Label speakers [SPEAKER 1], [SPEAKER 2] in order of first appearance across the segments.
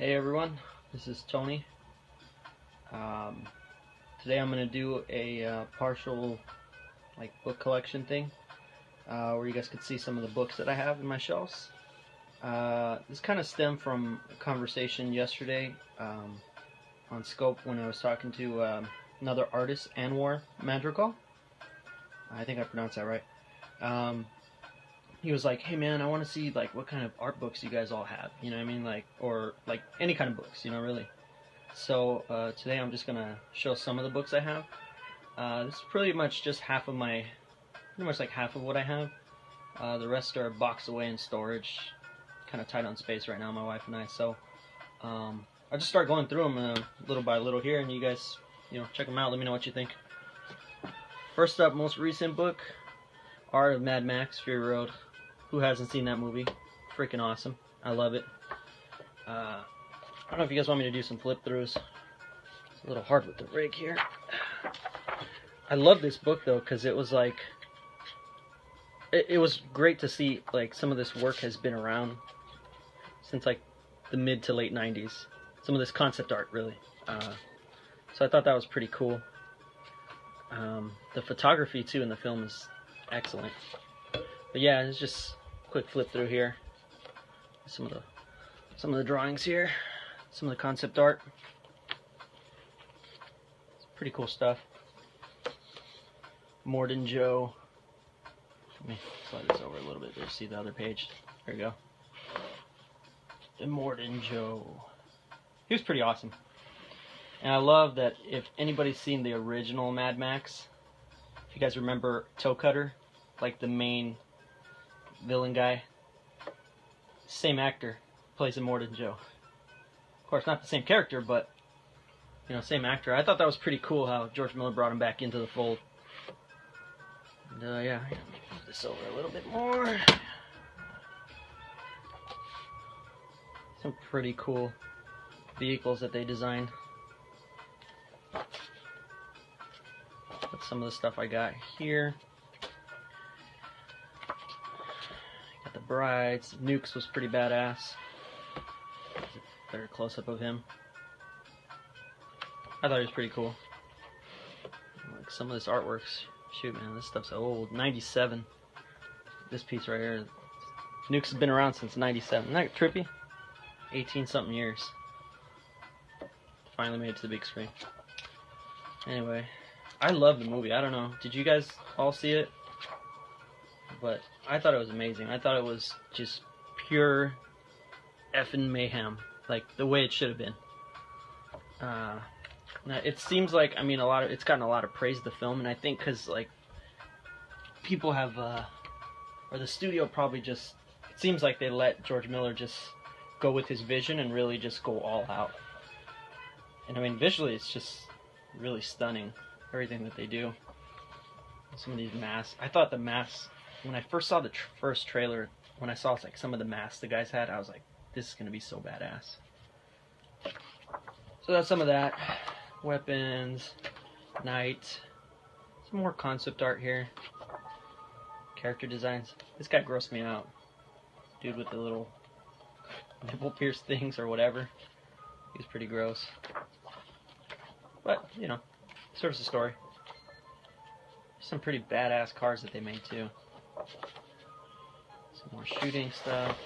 [SPEAKER 1] Hey everyone, this is Tony. Today I'm going to do a partial book collection thing where you guys could see some of the books that I have in my shelves. This kind of stemmed from a conversation yesterday on Scope when I was talking to another artist, Anwar Madrigal. I think I pronounced that right. He was like, hey man, I want to see what kind of art books you guys all have, you know what I mean, or any kind of books, really. So today I'm just gonna show some of the books I have. This is pretty much just half of half of what I have. The rest are boxed away in storage, kind of tight on space right now, my wife and I. So I'll just start going through them little by little here, and you guys, check them out. Let me know what you think. First up, most recent book, Art of Mad Max: Fury Road. Who hasn't seen that movie? Freaking awesome. I love it. I don't know if you guys want me to do some flip throughs. It's a little hard with the rig here. I love this book though, because it was it was great to see some of this work has been around since the mid to late 90s. Some of this concept art, really. So I thought that was pretty cool. The photography too in the film is excellent. But yeah, it's just a quick flip through here. Some of the drawings here, some of the concept art. It's pretty cool stuff. Morden Joe. Let me slide this over a little bit there. See the other page. There we go. The Morden Joe. He was pretty awesome. And I love that if anybody's seen the original Mad Max, if you guys remember Toe Cutter, the main villain guy, same actor plays Immortan Joe. Of course, not the same character, but same actor. I thought that was pretty cool how George Miller brought him back into the fold. And yeah, move this over a little bit more. Some pretty cool vehicles that they designed. That's some of the stuff I got here. Got the brides. Nukes was pretty badass. Better close up of him. I thought he was pretty cool. Some of this artwork's, shoot man, this stuff's old. 97. This piece right here. Nukes has been around since 97. Isn't that trippy? 18 something years. Finally made it to the big screen. Anyway, I love the movie. I don't know. Did you guys all see it? But I thought it was amazing. I thought it was just pure effing mayhem. The way it should have been. It seems it's gotten a lot of praise, the film, and I think because people have or the studio probably just, it seems like they let George Miller just go with his vision and really just go all out. And visually it's just really stunning, everything that they do. Some of these masks, I thought the masks, when I first saw the first trailer, when I saw some of the masks the guys had, I was like, this is gonna be so badass. So that's some of that. Weapons, Knight, some more concept art here. Character designs. This guy grossed me out. Dude with the little nipple pierce things or whatever. He's pretty gross. But, serves the story. Some pretty badass cars that they made too. Some more shooting stuff.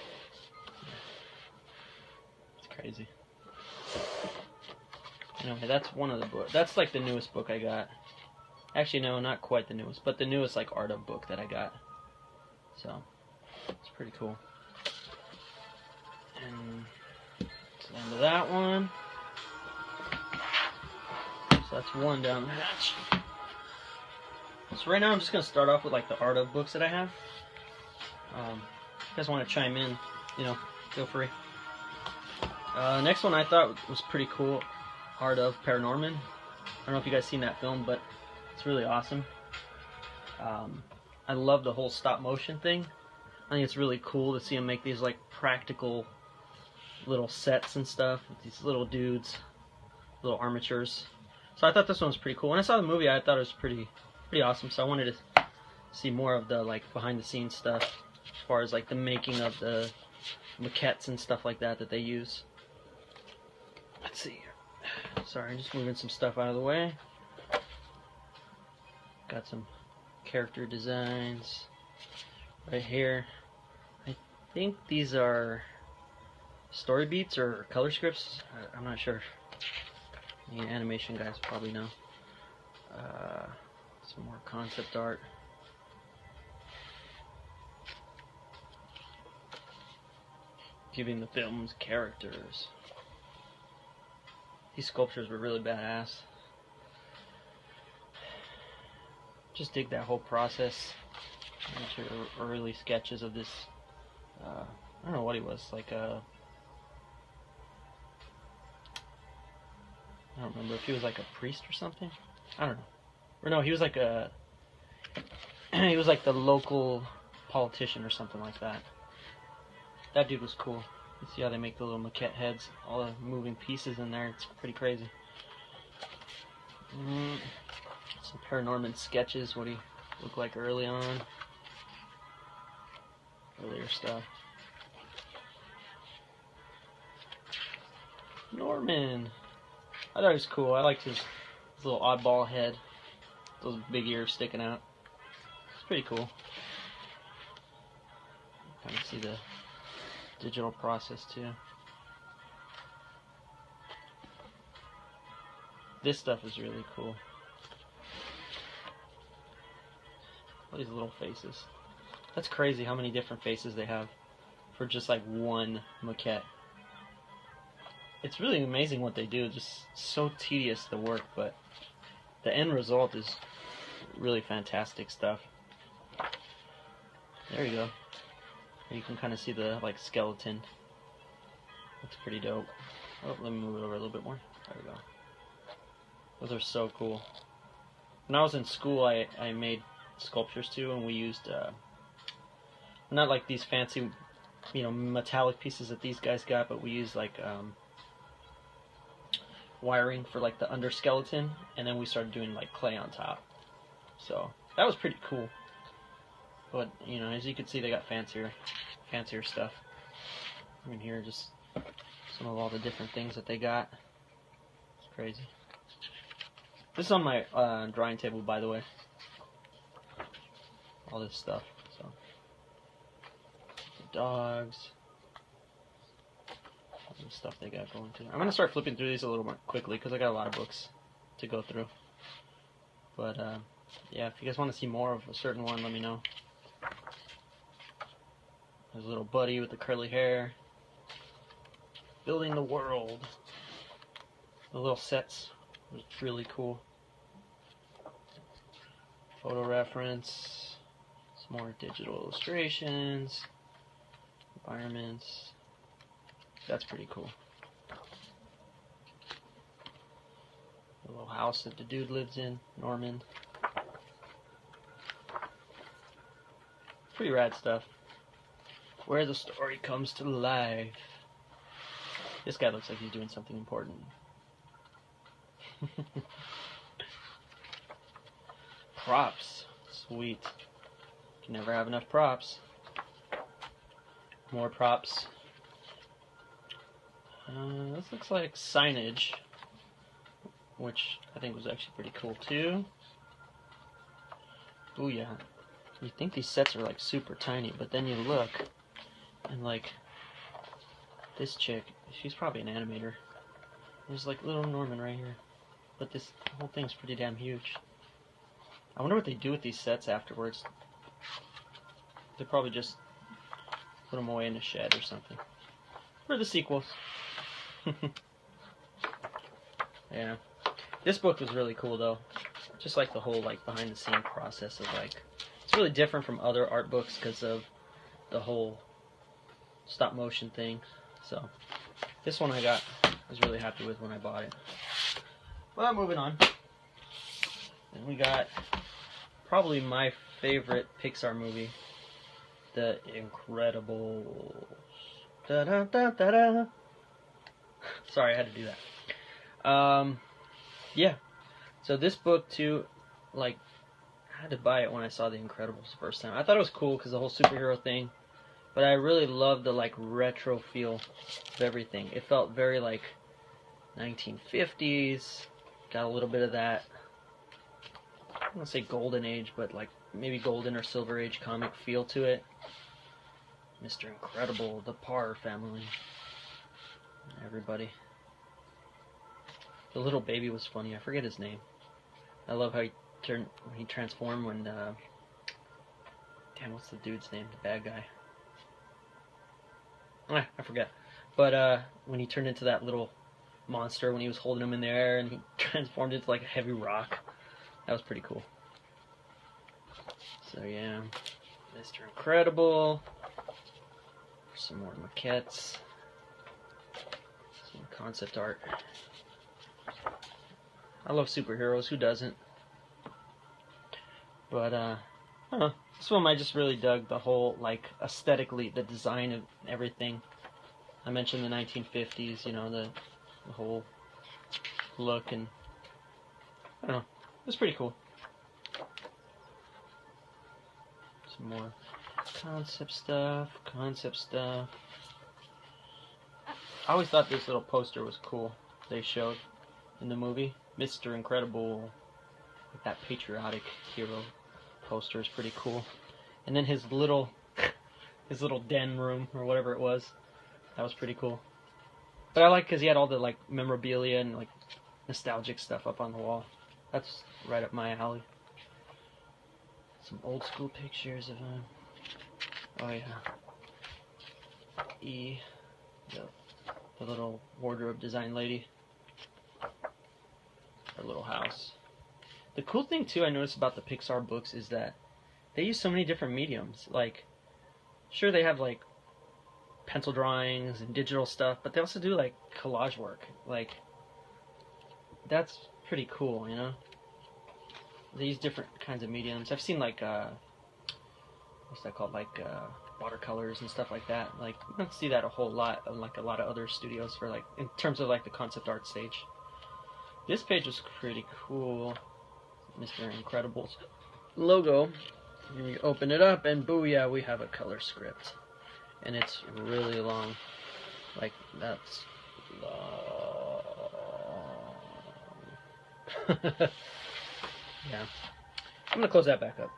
[SPEAKER 1] It's crazy. Anyway, that's one of the books. That's the newest book I got. Actually, no, not quite the newest, but the newest art of book that I got. So, it's pretty cool. And that's the end of that one. So that's one down the hatch. So right now I'm just going to start off with the art of books that I have. If you guys want to chime in, feel free. Next one I thought was pretty cool. Art of Paranorman. I don't know if you guys seen that film, but it's really awesome. I love the whole stop motion thing. I think it's really cool to see them make these practical little sets and stuff with these little dudes, little armatures. So I thought this one was pretty cool. When I saw the movie, I thought it was pretty awesome. So I wanted to see more of the behind the scenes stuff, as far as the making of the maquettes and stuff like that they use. Let's see. Sorry, just moving some stuff out of the way. Got some character designs right here. I think these are story beats or color scripts. I'm not sure. The animation guys probably know. Some more concept art. Giving the film's characters. These sculptures were really badass. Just dig that whole process. Into early sketches of this. I don't know what he was, like a. I don't remember if he was like a priest or something. I don't know. Or no, he was like a. He was like the local politician or something like that. That dude was cool. You see how they make the little maquette heads, all the moving pieces in there. It's pretty crazy. Some Paranorman sketches. What he looked like early on. Earlier stuff. Norman. I thought he was cool. I liked his little oddball head. Those big ears sticking out. It's pretty cool. Kind of see the digital process too. This stuff is really cool. All these little faces. That's crazy how many different faces they have for just like one maquette. It's really amazing what they do. Just so tedious the work, but the end result is really fantastic stuff. There you go. You can kind of see the like skeleton. Looks pretty dope. Oh, let me move it over a little bit more. There we go. Those are so cool. When I was in school, I made sculptures too, and we used not like these fancy, you know, metallic pieces that these guys got, but we used like wiring for like the underskeleton, and then we started doing like clay on top. So that was pretty cool. But you know, as you can see, they got fancier stuff. I mean, here just some of all the different things that they got. It's crazy. This is on my drawing table, by the way. All this stuff. So the dogs. All the stuff they got going too. I'm gonna start flipping through these a little more quickly because I got a lot of books to go through. But yeah, if you guys want to see more of a certain one, let me know. There's a little buddy with the curly hair. Building the world. The little sets was really cool. Photo reference. Some more digital illustrations. Environments. That's pretty cool. The little house that the dude lives in, Norman. Pretty rad stuff. Where the story comes to life. This guy looks like he's doing something important. Props. Sweet. Can never have enough props. More props. This looks like signage, which I think was actually pretty cool too. Ooh yeah. You think these sets are like super tiny, but then you look and like this chick, she's probably an animator. There's like little Norman right here, but this whole thing's pretty damn huge. I wonder what they do with these sets afterwards. They probably just put them away in a shed or something. For the sequels. Yeah. This book was really cool though. Just like the whole like behind the scene process of like, it's really different from other art books because of the whole stop motion thing. So this one I was really happy with when I bought it. Well, moving on. And we got probably my favorite Pixar movie, The Incredibles. Da da da da da. Sorry, I had to do that. Yeah. So this book too, like, I had to buy it when I saw The Incredibles the first time. I thought it was cool because the whole superhero thing, but I really loved the like retro feel of everything. It felt very like 1950s. Got a little bit of that, I don't want to say golden age, but like maybe golden or silver age comic feel to it. Mr. Incredible, the Parr family, everybody. The little baby was funny. I forget his name. I love how he transformed when damn, what's the dude's name? The bad guy. I forget. But when he turned into that little monster, when he was holding him in the air and he transformed into like a heavy rock, that was pretty cool. So yeah, Mr. Incredible. Some more maquettes. Some concept art. I love superheroes. Who doesn't? But I don't know. This one I just really dug the whole, like, aesthetically, the design of everything. I mentioned the 1950s, you know, the whole look, and I don't know. It was pretty cool. Some more concept stuff. I always thought this little poster was cool. They showed in the movie. Mr. Incredible. Like that patriotic hero poster is pretty cool. And then his little den room or whatever it was, that was pretty cool. But I like because he had all the like memorabilia and like nostalgic stuff up on the wall. That's right up my alley. Some old school pictures of him. Oh yeah. E, the little wardrobe design lady. Her little house. The cool thing too I noticed about the Pixar books is that they use so many different mediums. Like, sure they have like pencil drawings and digital stuff, but they also do like collage work. Like, that's pretty cool, you know? They use different kinds of mediums. I've seen like what's that called? Like watercolors and stuff like that. Like, you don't see that a whole lot on like a lot of other studios for like in terms of like the concept art stage. This page was pretty cool. Mr. Incredible's logo. And you open it up and booyah, we have a color script. And it's really long. Like, that's long. Yeah. I'm gonna close that back up,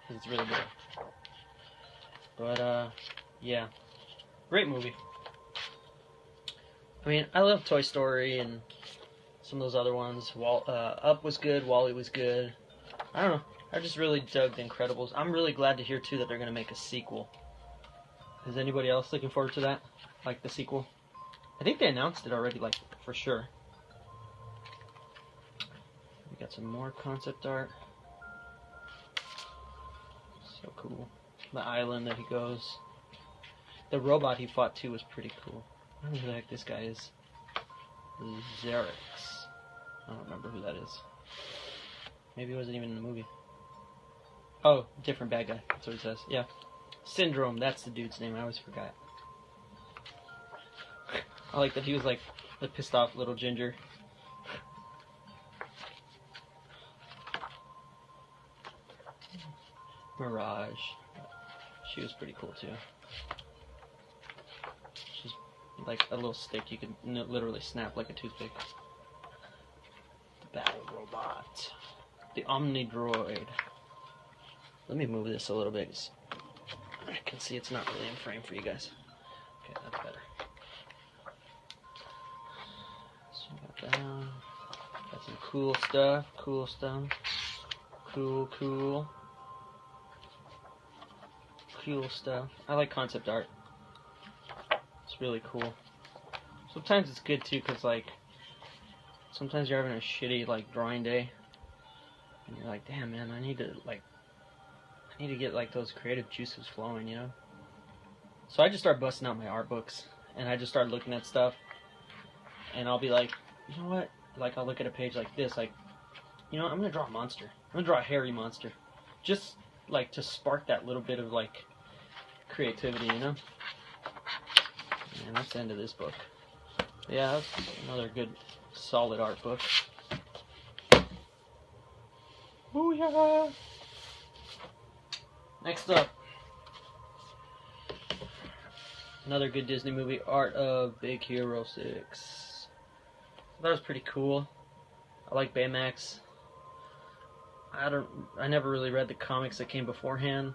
[SPEAKER 1] because it's really good. But, yeah. Great movie. I mean, I love Toy Story and some of those other ones. Up was good, WALL-E was good. I don't know. I just really dug The Incredibles. I'm really glad to hear, too, that they're going to make a sequel. Is anybody else looking forward to that? Like the sequel? I think they announced it already, like, for sure. We got some more concept art. So cool. The island that he goes. The robot he fought, too, was pretty cool. I don't know who the heck this guy is. Xerix. I don't remember who that is. Maybe he wasn't even in the movie. Oh, different bad guy. That's what it says. Yeah. Syndrome, that's the dude's name. I always forgot. I like that he was like the pissed off little ginger. Mirage. She was pretty cool too. She's like a little stick you could literally snap like a toothpick. The battle robot. The Omni Droid. Let me move this a little bit. I can see it's not really in frame for you guys. Okay, that's better. So got that. Got some cool stuff. Cool. Cool stuff. I like concept art. It's really cool. Sometimes it's good too, cause like sometimes you're having a shitty like drawing day, and you're like, damn man, I need to get like those creative juices flowing, you know? So I just start busting out my art books and I just start looking at stuff and I'll be like, you know what? Like I'll look at a page like this, like, you know, I'm gonna draw a monster. I'm gonna draw a hairy monster. Just like to spark that little bit of like creativity, you know? And that's the end of this book. Yeah, that's another good solid art book. Booyah! Next up, another good Disney movie, Art of Big Hero 6. that was pretty cool. I like Baymax. I never really read the comics that came beforehand.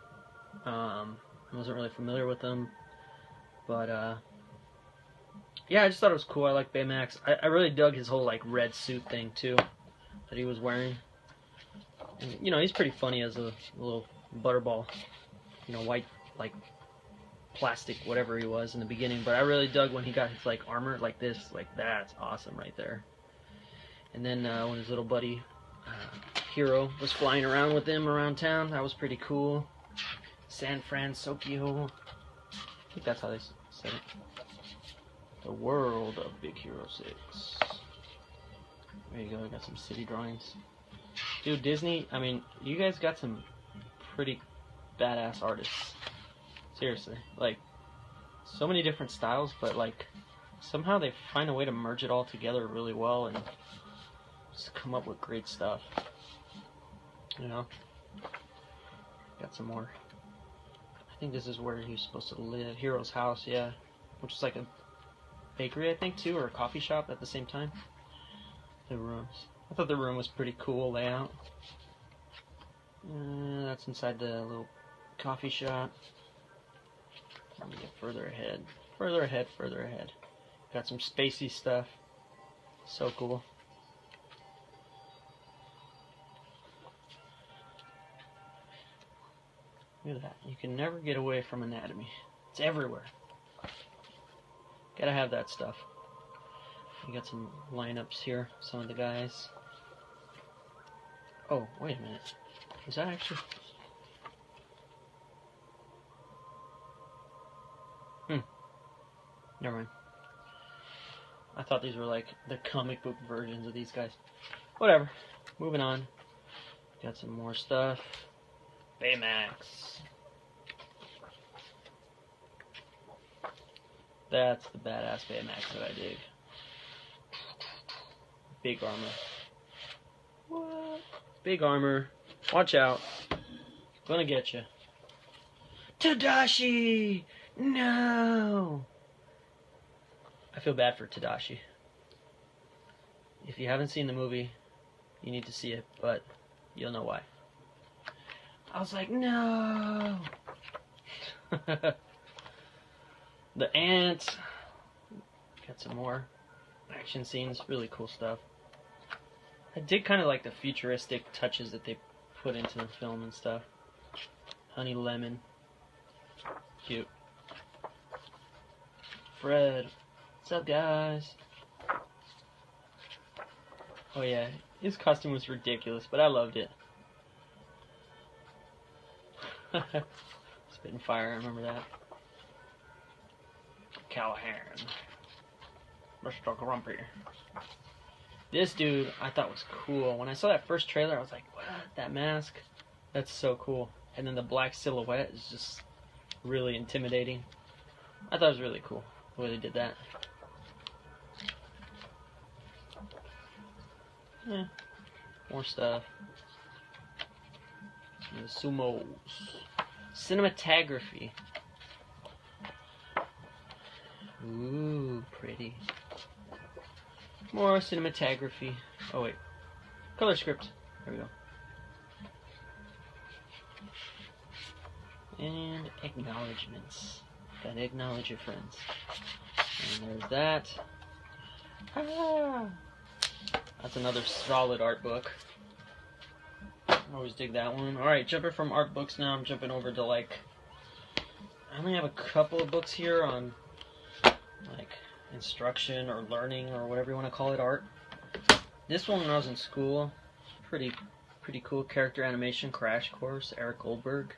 [SPEAKER 1] I wasn't really familiar with them, but yeah, I just thought it was cool. I like Baymax. I really dug his whole like red suit thing too that he was wearing. And, you know, he's pretty funny as a little butterball, you know, white like plastic whatever he was in the beginning. But I really dug when he got his like armor like this, like that's awesome right there. And then when his little buddy Hero was flying around with him around town, that was pretty cool. San Francisco. I think that's how they said it. The world of Big Hero 6. There you go, I got some city drawings. Dude, Disney, I mean, you guys got some pretty badass artists. Seriously. Like, so many different styles, but like, somehow they find a way to merge it all together really well and just come up with great stuff. You know? Got some more. I think this is where he's supposed to live. Hero's house, yeah. Which is like a bakery, I think, too, or a coffee shop at the same time. The rooms. I thought the room was pretty cool layout. That's inside the little coffee shop. Let me get further ahead. Further ahead, further ahead. Got some spacey stuff. So cool. Look at that. You can never get away from anatomy. It's everywhere. Gotta have that stuff. You got some lineups here. Some of the guys. Oh, wait a minute. Is that actually... Never mind. I thought these were like the comic book versions of these guys. Whatever. Moving on. Got some more stuff. Baymax. That's the badass Baymax that I dig. Big armor. What? Big armor. Watch out. Gonna get you. Tadashi! No! I feel bad for Tadashi. If you haven't seen the movie, you need to see it, but you'll know why. I was like, no! The ants. Got some more action scenes. Really cool stuff. I did kind of like the futuristic touches that they put into the film and stuff. Honey Lemon. Cute. Fred. What's up, guys? Oh yeah, his costume was ridiculous, but I loved it. Spitting fire, I remember that. Callahan. Mr. Grumpy. This dude I thought was cool. When I saw that first trailer, I was like, what? That mask? That's so cool. And then the black silhouette is just really intimidating. I thought it was really cool the way they did that. Yeah. More stuff. The sumos. Cinematography. Ooh, pretty. More cinematography. Oh wait. Color script. There we go. And acknowledgements. Gotta acknowledge your friends. And there's that. Ah! That's another solid art book. I always dig that one. Alright, jumping from art books now, I'm jumping over to like... I only have a couple of books here on like instruction or learning or whatever you want to call it, art. This one when I was in school, pretty cool. Character animation crash course, Eric Goldberg.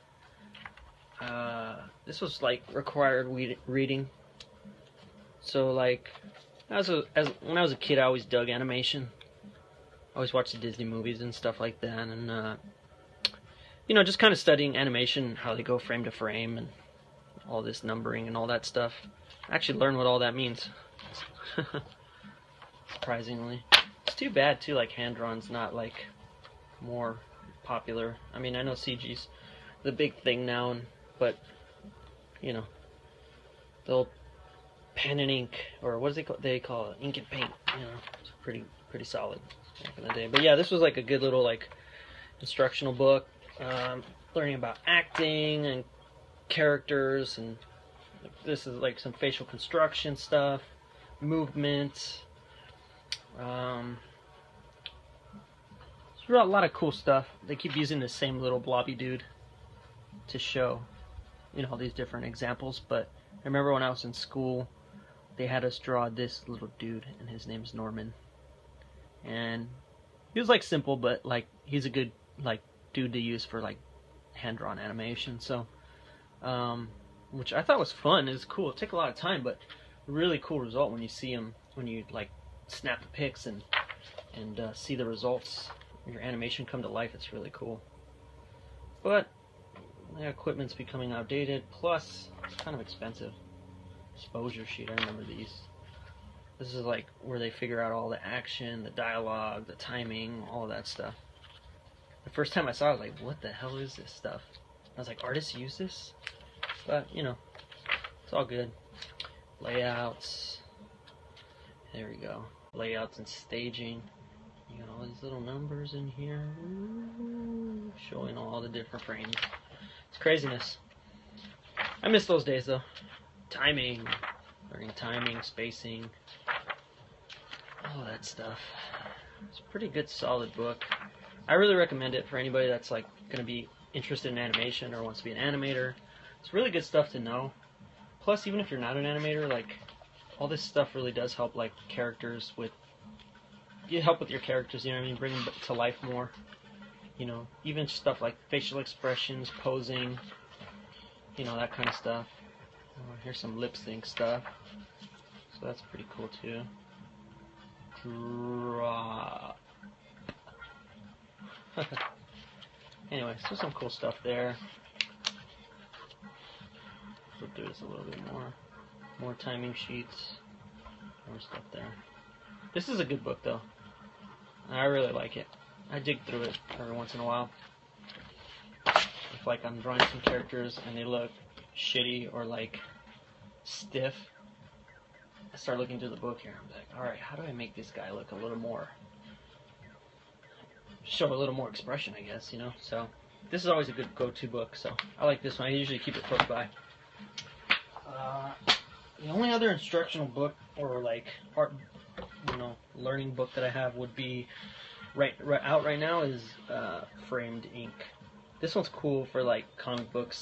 [SPEAKER 1] This was like required reading. So like, when I was a kid, I always dug animation. I always watched the Disney movies and stuff like that, and you know, just kind of studying animation, how they go frame to frame, and all this numbering and all that stuff. I actually learned what all that means. Surprisingly, it's too bad too. Like hand drawn's not like more popular. I mean, I know CG's the big thing now, but you know, they'll pen and ink, or what do they call it? Ink and paint. You know, it's pretty solid back in the day. But yeah, this was like a good little like instructional book, learning about acting and characters, and this is like some facial construction stuff, movement. There's a lot of cool stuff. They keep using the same little blobby dude to show, you know, all these different examples. But I remember when I was in school, they had us draw this little dude, and his name's Norman. And he was like simple, but like he's a good like dude to use for like hand-drawn animation. So, which I thought was fun. It was cool. It took a lot of time, but really cool result when you see him, when you like snap the pics and see the results, your animation come to life. It's really cool. But the equipment's becoming outdated. Plus, it's kind of expensive. Exposure sheet. I remember these. This is like where they figure out all the action, the dialogue, the timing, all of that stuff. The first time I saw it, I was like, what the hell is this stuff? I was like, artists use this? But, you know, it's all good. Layouts. There we go. Layouts and staging. You got all these little numbers in here. Ooh, showing all the different frames. It's craziness. I miss those days, though. Timing. Learning timing, spacing. All that stuff. It's a pretty good, solid book. I really recommend it for anybody that's like going to be interested in animation or wants to be an animator. It's really good stuff to know. Plus, even if you're not an animator, like all this stuff really does help, like characters with. You help with your characters, you know what I mean? Bring them to life more. You know, even stuff like facial expressions, posing. You know, that kind of stuff. Oh, here's some lip sync stuff. So that's pretty cool too. Anyway, so some cool stuff there. Flip through this a little bit more. More timing sheets. More stuff there. This is a good book though. I really like it. I dig through it every once in a while. If like I'm drawing some characters and they look shitty or like stiff, I start looking through the book here. I'm like, alright, how do I make this guy look a little more, show a little more expression, I guess, you know? So, this is always a good go-to book, so I like this one. I usually keep it close by. The only other instructional book, or like art, you know, learning book that I have would be out right now is Framed Ink. This one's cool for like comic book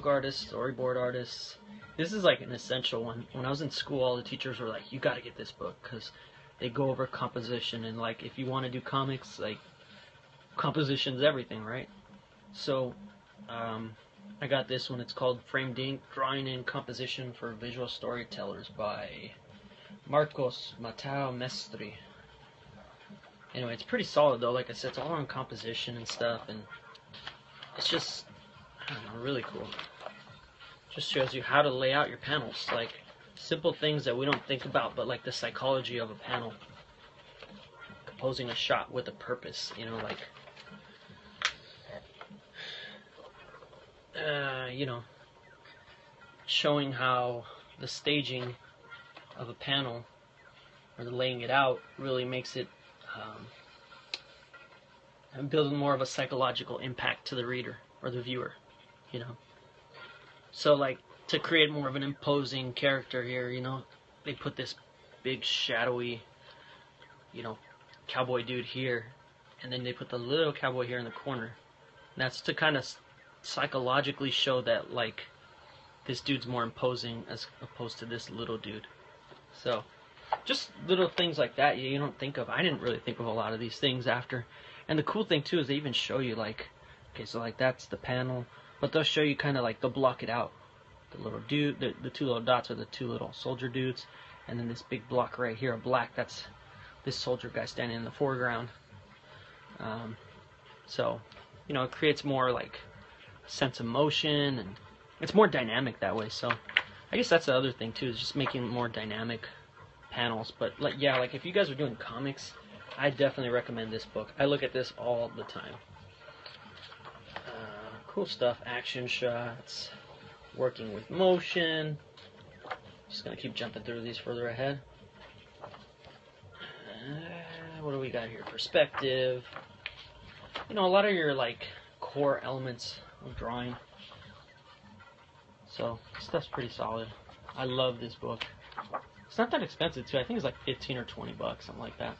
[SPEAKER 1] artists, storyboard artists. This is like an essential one. When I was in school, all the teachers were like, you gotta get this book, because they go over composition, and like if you want to do comics, like composition's everything, right? So I got this one. It's called Framed Ink, Drawing in Composition for Visual Storytellers by Marcos Mateo Mestre. Anyway, it's pretty solid though. Like I said, it's all on composition and stuff, and it's just, I don't know, really cool. Just shows you how to lay out your panels, like simple things that we don't think about, but like the psychology of a panel, composing a shot with a purpose, you know, like you know, showing how the staging of a panel or the laying it out really makes it and building more of a psychological impact to the reader or the viewer, you know. So like to create more of an imposing character here, you know, they put this big shadowy, you know, cowboy dude here, and then they put the little cowboy here in the corner. And that's to kind of psychologically show that like this dude's more imposing as opposed to this little dude. So just little things like that you don't think of. I didn't really think of a lot of these things after. And the cool thing too is they even show you like, okay, so like that's the panel, but they'll show you kind of like, they'll block it out. The little dude, the two little dots are the two little soldier dudes, and then this big block right here of black, that's this soldier guy standing in the foreground. So, you know, it creates more like sense of motion, and it's more dynamic that way. So I guess that's the other thing too, is just making more dynamic panels. But like, yeah, like if you guys are doing comics, I definitely recommend this book. I look at this all the time. Cool stuff, action shots, working with motion, Just gonna keep jumping through these further ahead. What do we got here? Perspective. You know, a lot of your like core elements of drawing. So this stuff's pretty solid. I love this book. It's not that expensive too. I think it's like 15 or 20 bucks, something like that.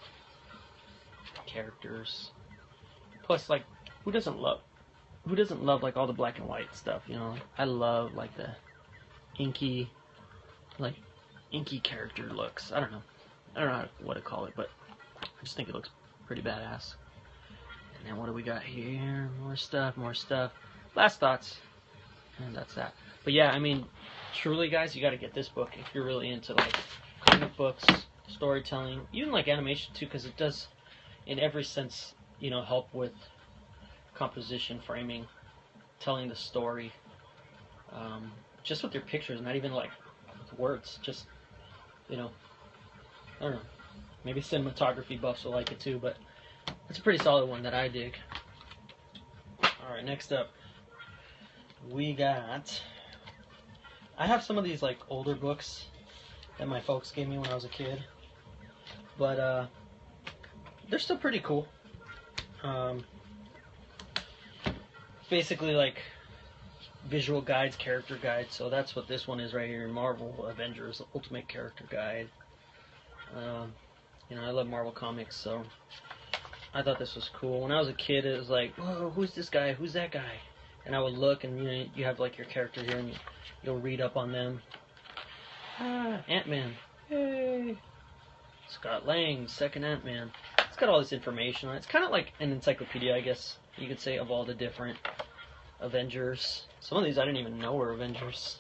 [SPEAKER 1] Characters. Plus, like, who doesn't love like all the black and white stuff? You know, I love like the inky character looks. I don't know what to call it, but I just think it looks pretty badass. And then what do we got here? More stuff. Last thoughts, and that's that. But yeah, I mean, truly, guys, you got to get this book if you're really into like comic books, storytelling, even like animation too, because it does, in every sense, you know, help with composition, framing, telling the story, just with your pictures, not even like with words, just, you know, I don't know, maybe cinematography buffs will like it too, but it's a pretty solid one that I dig. Alright, next up, we got, I have some of these like older books that my folks gave me when I was a kid, but they're still pretty cool. Basically like visual guides, character guides. So that's what this one is right here, Marvel Avengers Ultimate Character Guide. You know, I love Marvel comics, so I thought this was cool. When I was a kid, it was like, whoa, who's this guy? Who's that guy? And I would look, and you know, you have like your character here, and you'll read up on them. Ant-Man. Yay! Scott Lang, second Ant-Man. It's got all this information on it. It's kind of like an encyclopedia, I guess you could say, of all the different Avengers. Some of these I didn't even know were Avengers.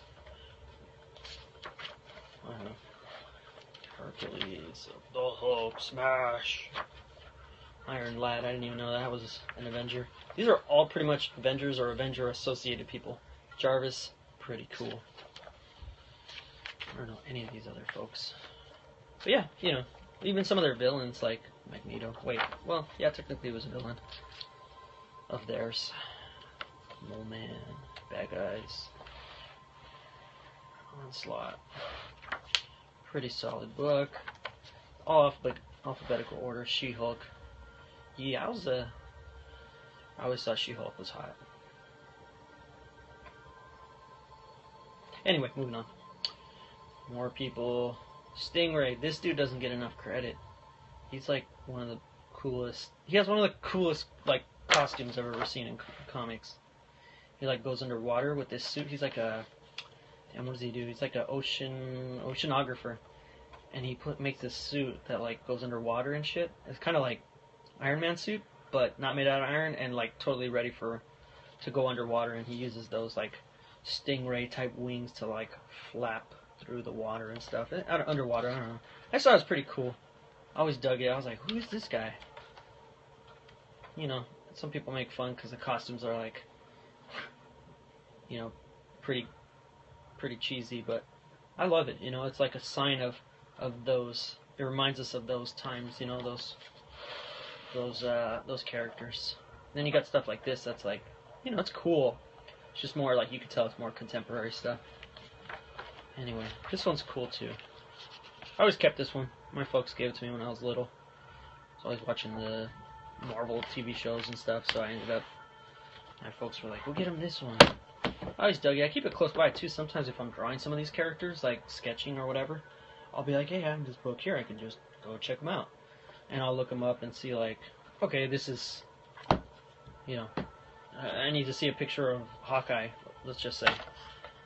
[SPEAKER 1] I don't know. Hercules, the Hulk, Smash, Iron Lad. I didn't even know that was an Avenger. These are all pretty much Avengers or Avenger-associated people. Jarvis, pretty cool. I don't know any of these other folks. But yeah, you know, even some of their villains, like Magneto. Wait, well, yeah, technically he was a villain of theirs. Mole Man, Bad Guys, Onslaught. Pretty solid book. All alphabetical order. She-Hulk. Yeah, I always thought She-Hulk was hot. Anyway, moving on. More people. Stingray. This dude doesn't get enough credit. He's like one of the coolest. He has one of the coolest like costumes I've ever seen in comics. He like goes underwater with this suit. He's like a, damn, what does he do? He's like an oceanographer, and he makes this suit that like goes underwater and shit. It's kind of like Iron Man suit, but not made out of iron, and like totally ready to go underwater. And he uses those like stingray type wings to like flap through the water and stuff. Underwater, I don't know. I just thought it was pretty cool. I always dug it. I was like, who is this guy? You know, some people make fun because the costumes are like, you know, pretty cheesy, but I love it. You know, it's like a sign of those. It reminds us of those times. You know, those characters. And then you got stuff like this that's like, you know, it's cool. It's just more like, you can tell it's more contemporary stuff. Anyway, this one's cool too. I always kept this one. My folks gave it to me when I was little. I was always watching the Marvel TV shows and stuff, so I ended up, my folks were like, we'll get him this one. I always dug it. I keep it close by too. Sometimes if I'm drawing some of these characters, like sketching or whatever, I'll be like, hey, I have this book here. I can just go check them out. And I'll look them up and see like, okay, this is, you know, I need to see a picture of Hawkeye, let's just say.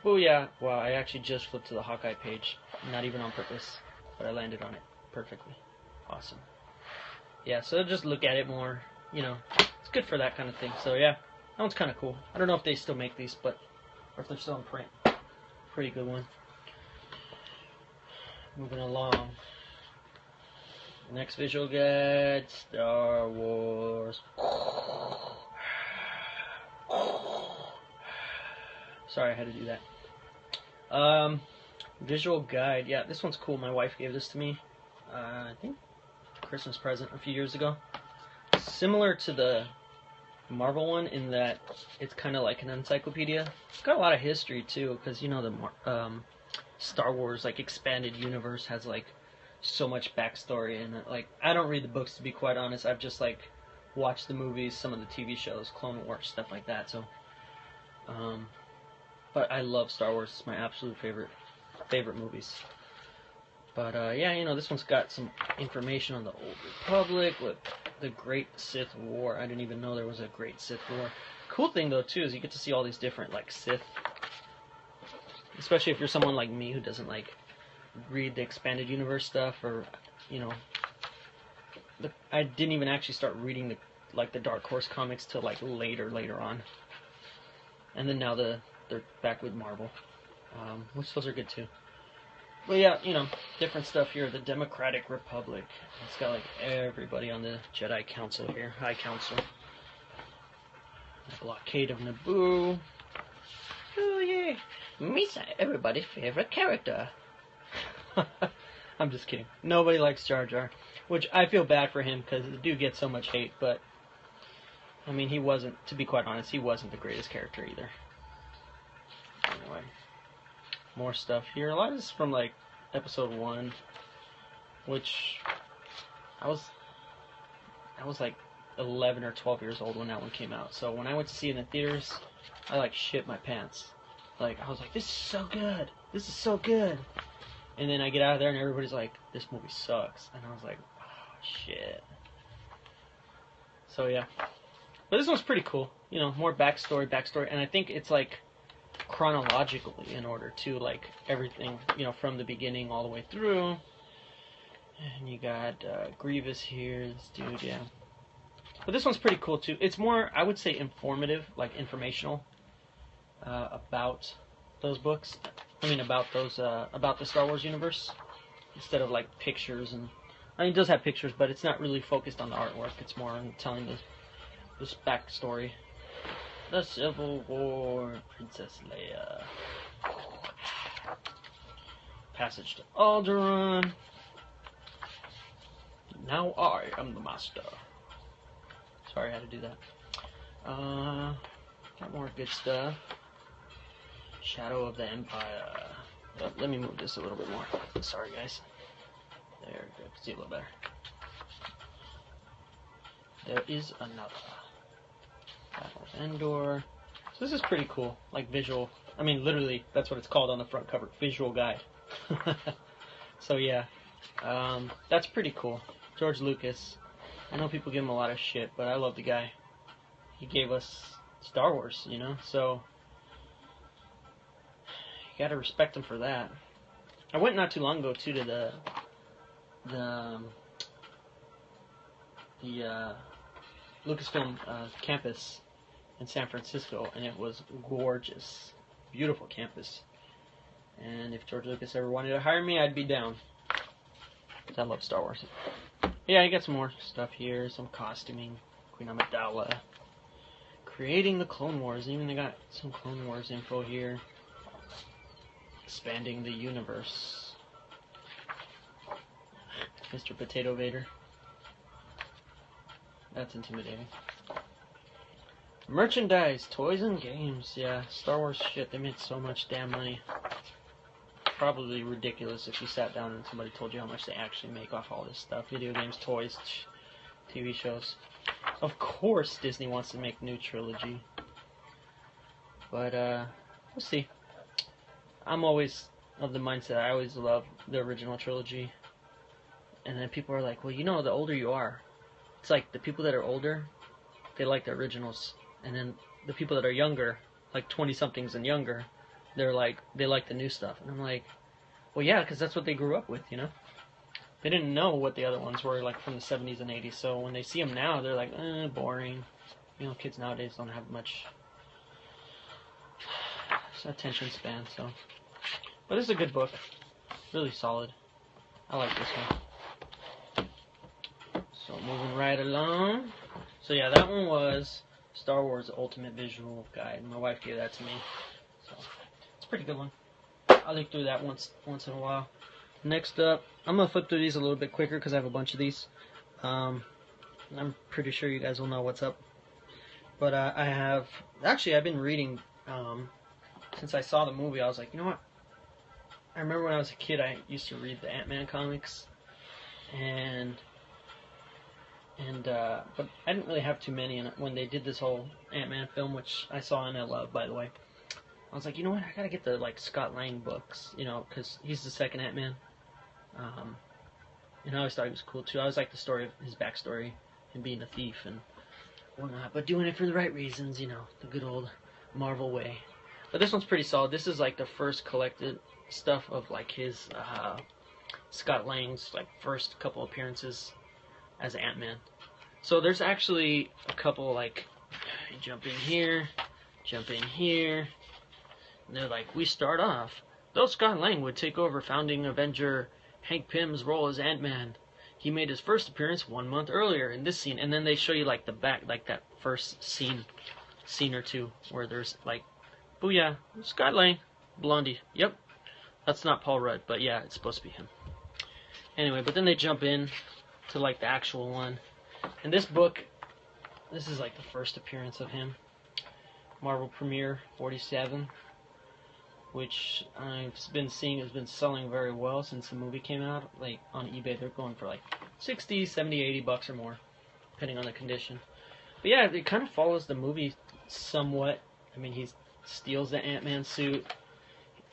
[SPEAKER 1] Oh yeah, wow, I actually just flipped to the Hawkeye page. Not even on purpose, but I landed on it perfectly. Awesome. Yeah, so just look at it more, you know, it's good for that kind of thing. So yeah, that one's kind of cool. I don't know if they still make these, but, or if they're still in print. Pretty good one. Moving along. Next visual guide, Star Wars. Sorry, I had to do that. Visual guide. Yeah, this one's cool. My wife gave this to me, I think, Christmas present a few years ago. Similar to the Marvel one in that it's kind of like an encyclopedia. It's got a lot of history too, because you know Star Wars like expanded universe has like so much backstory, and like I don't read the books to be quite honest. I've just like watched the movies, some of the TV shows, Clone Wars, stuff like that. So, but I love Star Wars. It's my absolute favorite movies. But yeah, you know, this one's got some information on the Old Republic with the Great Sith War. I didn't even know there was a Great Sith War. Cool thing though too is you get to see all these different like Sith, especially if you're someone like me who doesn't like read the expanded universe stuff, or you know, I didn't even actually start reading the Dark Horse comics till like later on, and then now they're back with Marvel, which those are good too. But yeah, you know, different stuff here. The Democratic Republic. It's got like everybody on the Jedi Council here, High Council. The blockade of Naboo. Oh yeah, Misa, everybody's favorite character. I'm just kidding. Nobody likes Jar Jar, which I feel bad for him because the dude gets so much hate. But I mean, he wasn't. To be quite honest, he wasn't the greatest character either. Anyway, more stuff here. A lot of this is from like Episode 1, which I was like 11 or 12 years old when that one came out. So when I went to see it in the theaters, I like shit my pants. Like I was like, this is so good. This is so good. And then I get out of there and everybody's like, this movie sucks. And I was like, oh shit. So yeah. But this one's pretty cool. You know, more backstory. And I think it's like chronologically in order to like everything, you know, from the beginning all the way through. And you got Grievous here, this dude, yeah. But this one's pretty cool too. It's more, I would say, informative, like informational about those books. I mean, about the Star Wars universe, instead of like pictures. And I mean, it does have pictures, but it's not really focused on the artwork. It's more on telling this backstory. The Civil War, Princess Leia. Passage to Alderaan. Now I am the master. Sorry I had to do that. Got more good stuff. Shadow of the Empire. Let me move this a little bit more. Sorry guys. There we go. See a little better. There is another. Battle of Endor. So this is pretty cool. Like visual. I mean, literally, that's what it's called on the front cover. Visual guide. So yeah. That's pretty cool. George Lucas. I know people give him a lot of shit, but I love the guy. He gave us Star Wars, you know? So you gotta respect him for that. I went not too long ago, too, to the Lucasfilm campus in San Francisco, and it was gorgeous. Beautiful campus. And if George Lucas ever wanted to hire me, I'd be down. Because I love Star Wars. Yeah, you got some more stuff here. Some costuming. Queen Amidala. Creating the Clone Wars. Even they got some Clone Wars info here. Expanding the universe. Mr. Potato Vader. That's intimidating. Merchandise, toys, and games. Yeah, Star Wars shit, they made so much damn money. Probably ridiculous if you sat down and somebody told you how much they actually make off all this stuff. Video games, toys, TV shows. Of course Disney wants to make a new trilogy. But, we'll see. I'm always of the mindset, I always love the original trilogy. And then people are like, well, you know, the older you are, it's like the people that are older, they like the originals. And then the people that are younger, like 20-somethings and younger, they like the new stuff. And I'm like, well, yeah, because that's what they grew up with, you know? They didn't know what the other ones were, like, from the 70s and 80s. So when they see them now, they're like, boring. You know, kids nowadays don't have much attention span, so. But this is a good book. Really solid. I like this one. So moving right along. So yeah, that one was Star Wars Ultimate Visual Guide. My wife gave that to me. So it's a pretty good one. I look through that once in a while. Next up, I'm going to flip through these a little bit quicker because I have a bunch of these. I'm pretty sure you guys will know what's up. But I've been reading, since I saw the movie, I was like, you know what? I remember when I was a kid, I used to read the Ant-Man comics, and but I didn't really have too many. And when they did this whole Ant-Man film, which I saw and I love, by the way, I was like, you know what? I gotta get the like Scott Lang books, you know, because he's the second Ant-Man. And I always thought he was cool too. I always liked the story of his backstory, him being a thief and whatnot, but doing it for the right reasons, you know, the good old Marvel way. But this one's pretty solid. This is like the first collected stuff of like his Scott Lang's like first couple appearances as Ant-Man. So there's actually a couple like jump in here, and they're like, we start off. Though Scott Lang would take over founding Avenger Hank Pym's role as Ant-Man, he made his first appearance 1 month earlier in this scene. And then they show you like the back, like that first scene or two where there's like, booyah, Scott Lang, Blondie. Yep, that's not Paul Rudd, but yeah, it's supposed to be him. Anyway, but then they jump in to like the actual one. And this book, this is like the first appearance of him. Marvel Premiere 47, which I've been seeing has been selling very well since the movie came out. Like on eBay, they're going for like 60, 70, 80 bucks or more, depending on the condition. But yeah, it kind of follows the movie somewhat. I mean, he steals the Ant-Man suit.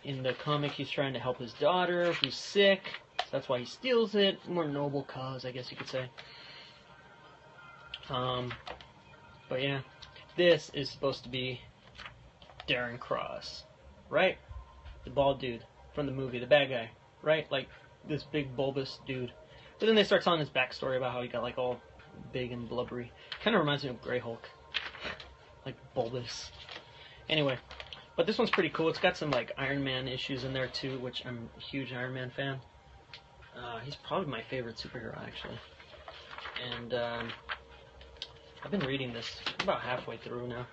[SPEAKER 1] In the comic, he's trying to help his daughter who's sick. So that's why he steals it. More noble cause, I guess you could say. But yeah, this is supposed to be Darren Cross, right? The bald dude from the movie, the bad guy, right? Like this big bulbous dude. But then they start telling his backstory about how he got like all big and blubbery. Kind of reminds me of Grey Hulk, like bulbous. Anyway, but this one's pretty cool. It's got some like Iron Man issues in there too, which I'm a huge Iron Man fan. He's probably my favorite superhero actually. And I've been reading this about halfway through now.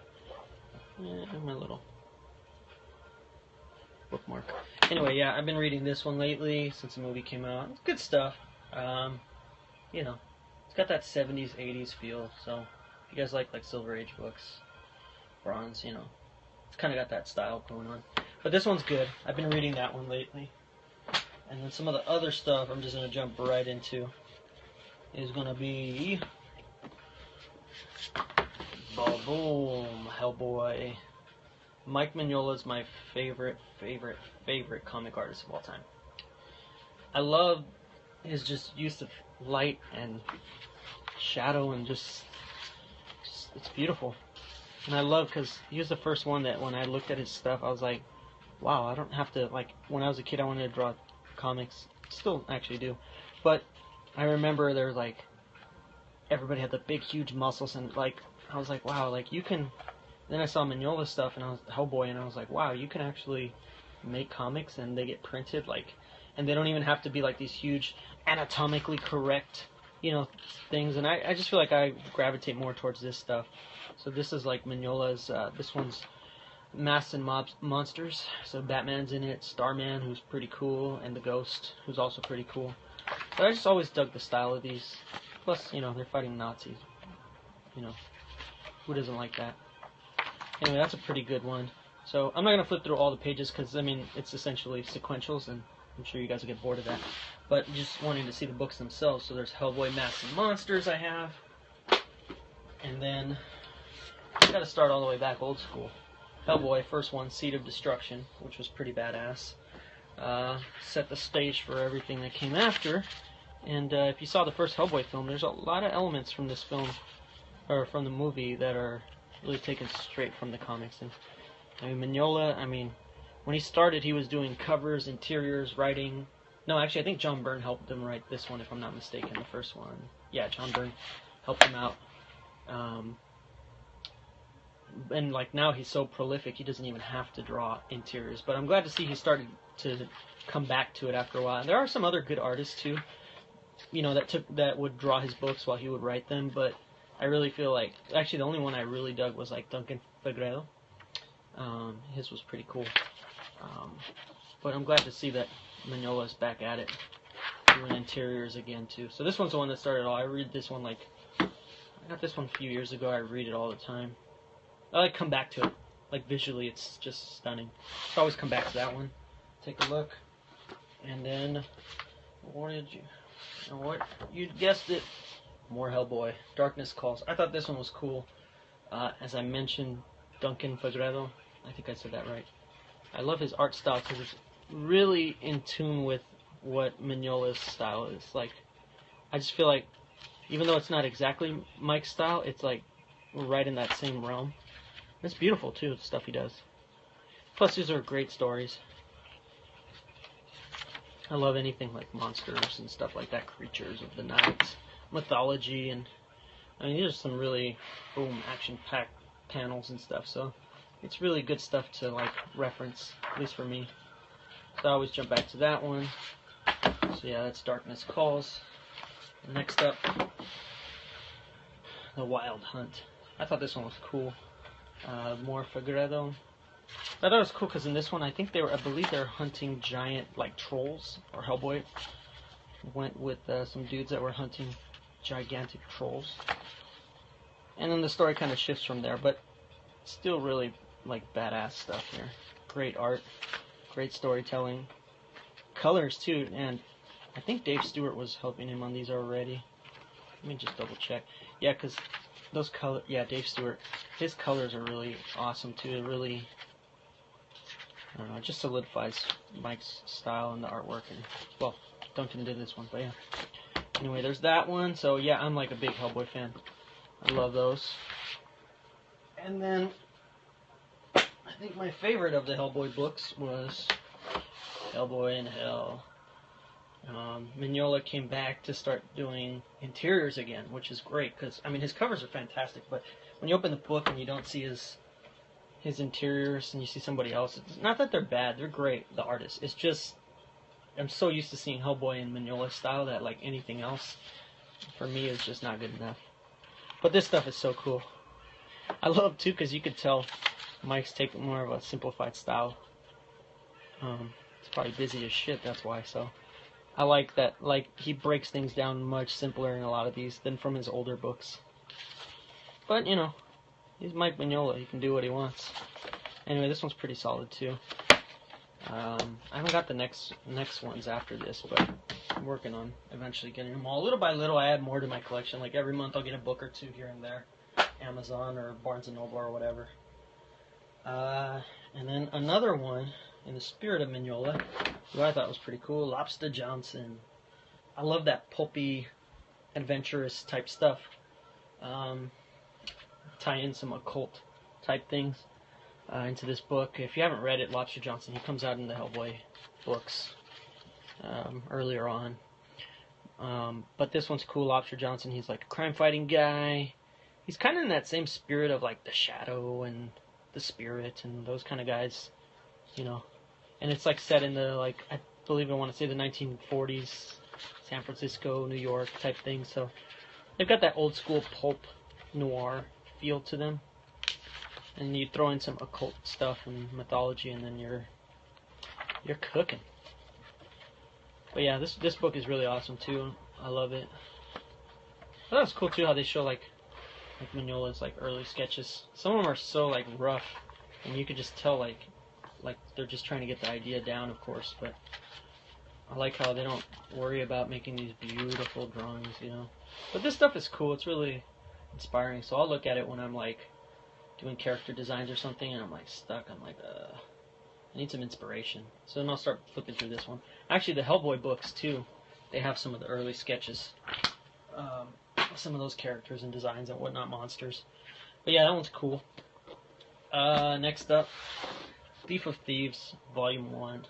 [SPEAKER 1] Yeah, my little bookmark. Anyway, yeah, I've been reading this one lately since the movie came out. It's good stuff. You know, it's got that 70s, 80s feel. So if you guys like Silver Age books, Bronze, you know, it's kind of got that style going on. But this one's good. I've been reading that one lately. And then some of the other stuff I'm just going to jump right into is going to be boom, Hellboy. Mike Mignola is my favorite comic artist of all time. I love his just use of light and shadow and just it's beautiful. And I love because he was the first one that when I looked at his stuff, I was like, wow, I don't have to, like, when I was a kid, I wanted to draw comics. Still actually do. But I remember there was like, everybody had the big, huge muscles, and like, I was like, wow, like you can. Then I saw Mignola stuff, and I was Hellboy, and I was like, wow, you can actually make comics, and they get printed, like, and they don't even have to be like these huge, anatomically correct, you know, things. And I just feel like I gravitate more towards this stuff. So this is like Mignola's. This one's Masks and Monsters. So Batman's in it, Starman, who's pretty cool, and the Ghost, who's also pretty cool. But I just always dug the style of these. Plus, you know, they're fighting Nazis. You know, who doesn't like that? Anyway, that's a pretty good one. So I'm not going to flip through all the pages because, I mean, it's essentially sequentials, and I'm sure you guys will get bored of that. But just wanting to see the books themselves. So there's Hellboy, Masks and Monsters I have. And then, got to start all the way back old school. Hellboy, first one, Seed of Destruction, which was pretty badass. Set the stage for everything that came after. And if you saw the first Hellboy film, there's a lot of elements from this film, or from the movie, that are really taken straight from the comics. And I mean, Mignola, I mean, when he started, he was doing covers, interiors, writing. No, actually, I think John Byrne helped him write this one, if I'm not mistaken, the first one. Yeah, John Byrne helped him out. And like now he's so prolific, he doesn't even have to draw interiors. But I'm glad to see he started to come back to it after a while. And there are some other good artists too, you know, that would draw his books while he would write them. But I really feel like, actually the only one I really dug was like Duncan Fegredo. His was pretty cool. But I'm glad to see that Mignola's back at it, doing interiors again too. So this one's the one that started it all. I read this one I got this one a few years ago. I read it all the time. I like come back to it. Like visually, it's just stunning. So I always come back to that one. Take a look. And then, what did you? What you guessed it? More Hellboy. Darkness Calls. I thought this one was cool. As I mentioned, Duncan Fegredo. I think I said that right. I love his art style because it's really in tune with what Mignola's style is. Like, I just feel like, even though it's not exactly Mike's style, it's like right in that same realm. It's beautiful too, the stuff he does. Plus, these are great stories. I love anything like monsters and stuff like that, creatures of the night, mythology, and I mean, these are some really boom action-packed panels and stuff. So it's really good stuff to like reference, at least for me. So I always jump back to that one. So yeah, that's Darkness Calls. Next up, The Wild Hunt. I thought this one was cool. More Fegredo. I thought it was cool because in this one, I believe they're hunting giant like trolls, or Hellboy went with some dudes that were hunting gigantic trolls. And then the story kind of shifts from there, but still really like badass stuff here. Great art, great storytelling, colors too, and I think Dave Stewart was helping him on these already. Let me just double check. Yeah, because those colors, yeah, Dave Stewart, his colors are really awesome too. It really, I don't know, it just solidifies Mike's style and the artwork. And well, Duncan did this one, but yeah. Anyway, there's that one. So yeah, I'm like a big Hellboy fan. I love those. And then I think my favorite of the Hellboy books was Hellboy in Hell. Mignola came back to start doing interiors again, which is great because I mean his covers are fantastic, but when you open the book and you don't see his interiors and you see somebody else, it's not that they're bad, they're great, the artists. It's just I'm so used to seeing Hellboy in Mignola's style that like anything else for me is just not good enough. But this stuff is so cool. I love too because you could tell Mike's taking more of a simplified style. It's probably busy as shit, that's why. So I like that, like he breaks things down much simpler in a lot of these than from his older books. But you know, he's Mike Mignola, he can do what he wants. Anyway, this one's pretty solid too. I haven't got the next ones after this, but I'm working on eventually getting them all. Little by little, I add more to my collection. Like every month I'll get a book or two here and there. Amazon or Barnes & Noble or whatever. And then another one, in the spirit of Mignola, who I thought was pretty cool, Lobster Johnson. I love that pulpy, adventurous type stuff. Tie in some occult type things into this book. If you haven't read it, Lobster Johnson, he comes out in the Hellboy books earlier on. But this one's cool. Lobster Johnson, he's like a crime-fighting guy. He's kind of in that same spirit of like The Shadow and The Spirit and those kind of guys, you know. And it's like set in the, like, I believe I want to say the 1940s, San Francisco, New York type thing. So they've got that old school pulp noir feel to them. And you throw in some occult stuff and mythology, and then you're cooking. But yeah, this book is really awesome too. I love it. I thought it was cool too how they show like Mignola's like early sketches. Some of them are so like rough, and you could just tell like they're just trying to get the idea down, of course. But I like how they don't worry about making these beautiful drawings, you know. But this stuff is cool. It's really inspiring. So I'll look at it when I'm like doing character designs or something, and I'm like stuck. I'm like, I need some inspiration. So then I'll start flipping through this one. Actually, the Hellboy books too, they have some of the early sketches. Some of those characters and designs and whatnot, monsters. But yeah, that one's cool. Next up, Thief of Thieves, Volume 1.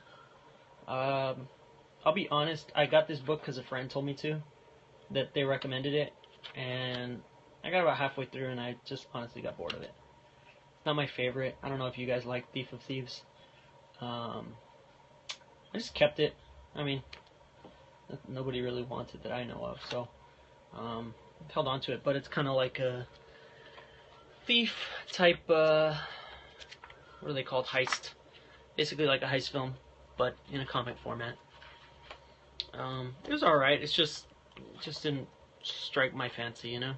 [SPEAKER 1] I'll be honest, I got this book because a friend told me to, that they recommended it, and I got about halfway through and I just honestly got bored of it. It's not my favorite. I don't know if you guys like Thief of Thieves. I just kept it. I mean, nobody really wanted that I know of, so held on to it. But it's kind of like a thief type, what are they called? Heist. Basically like a heist film, but in a comic format. It was alright. It just didn't strike my fancy, you know?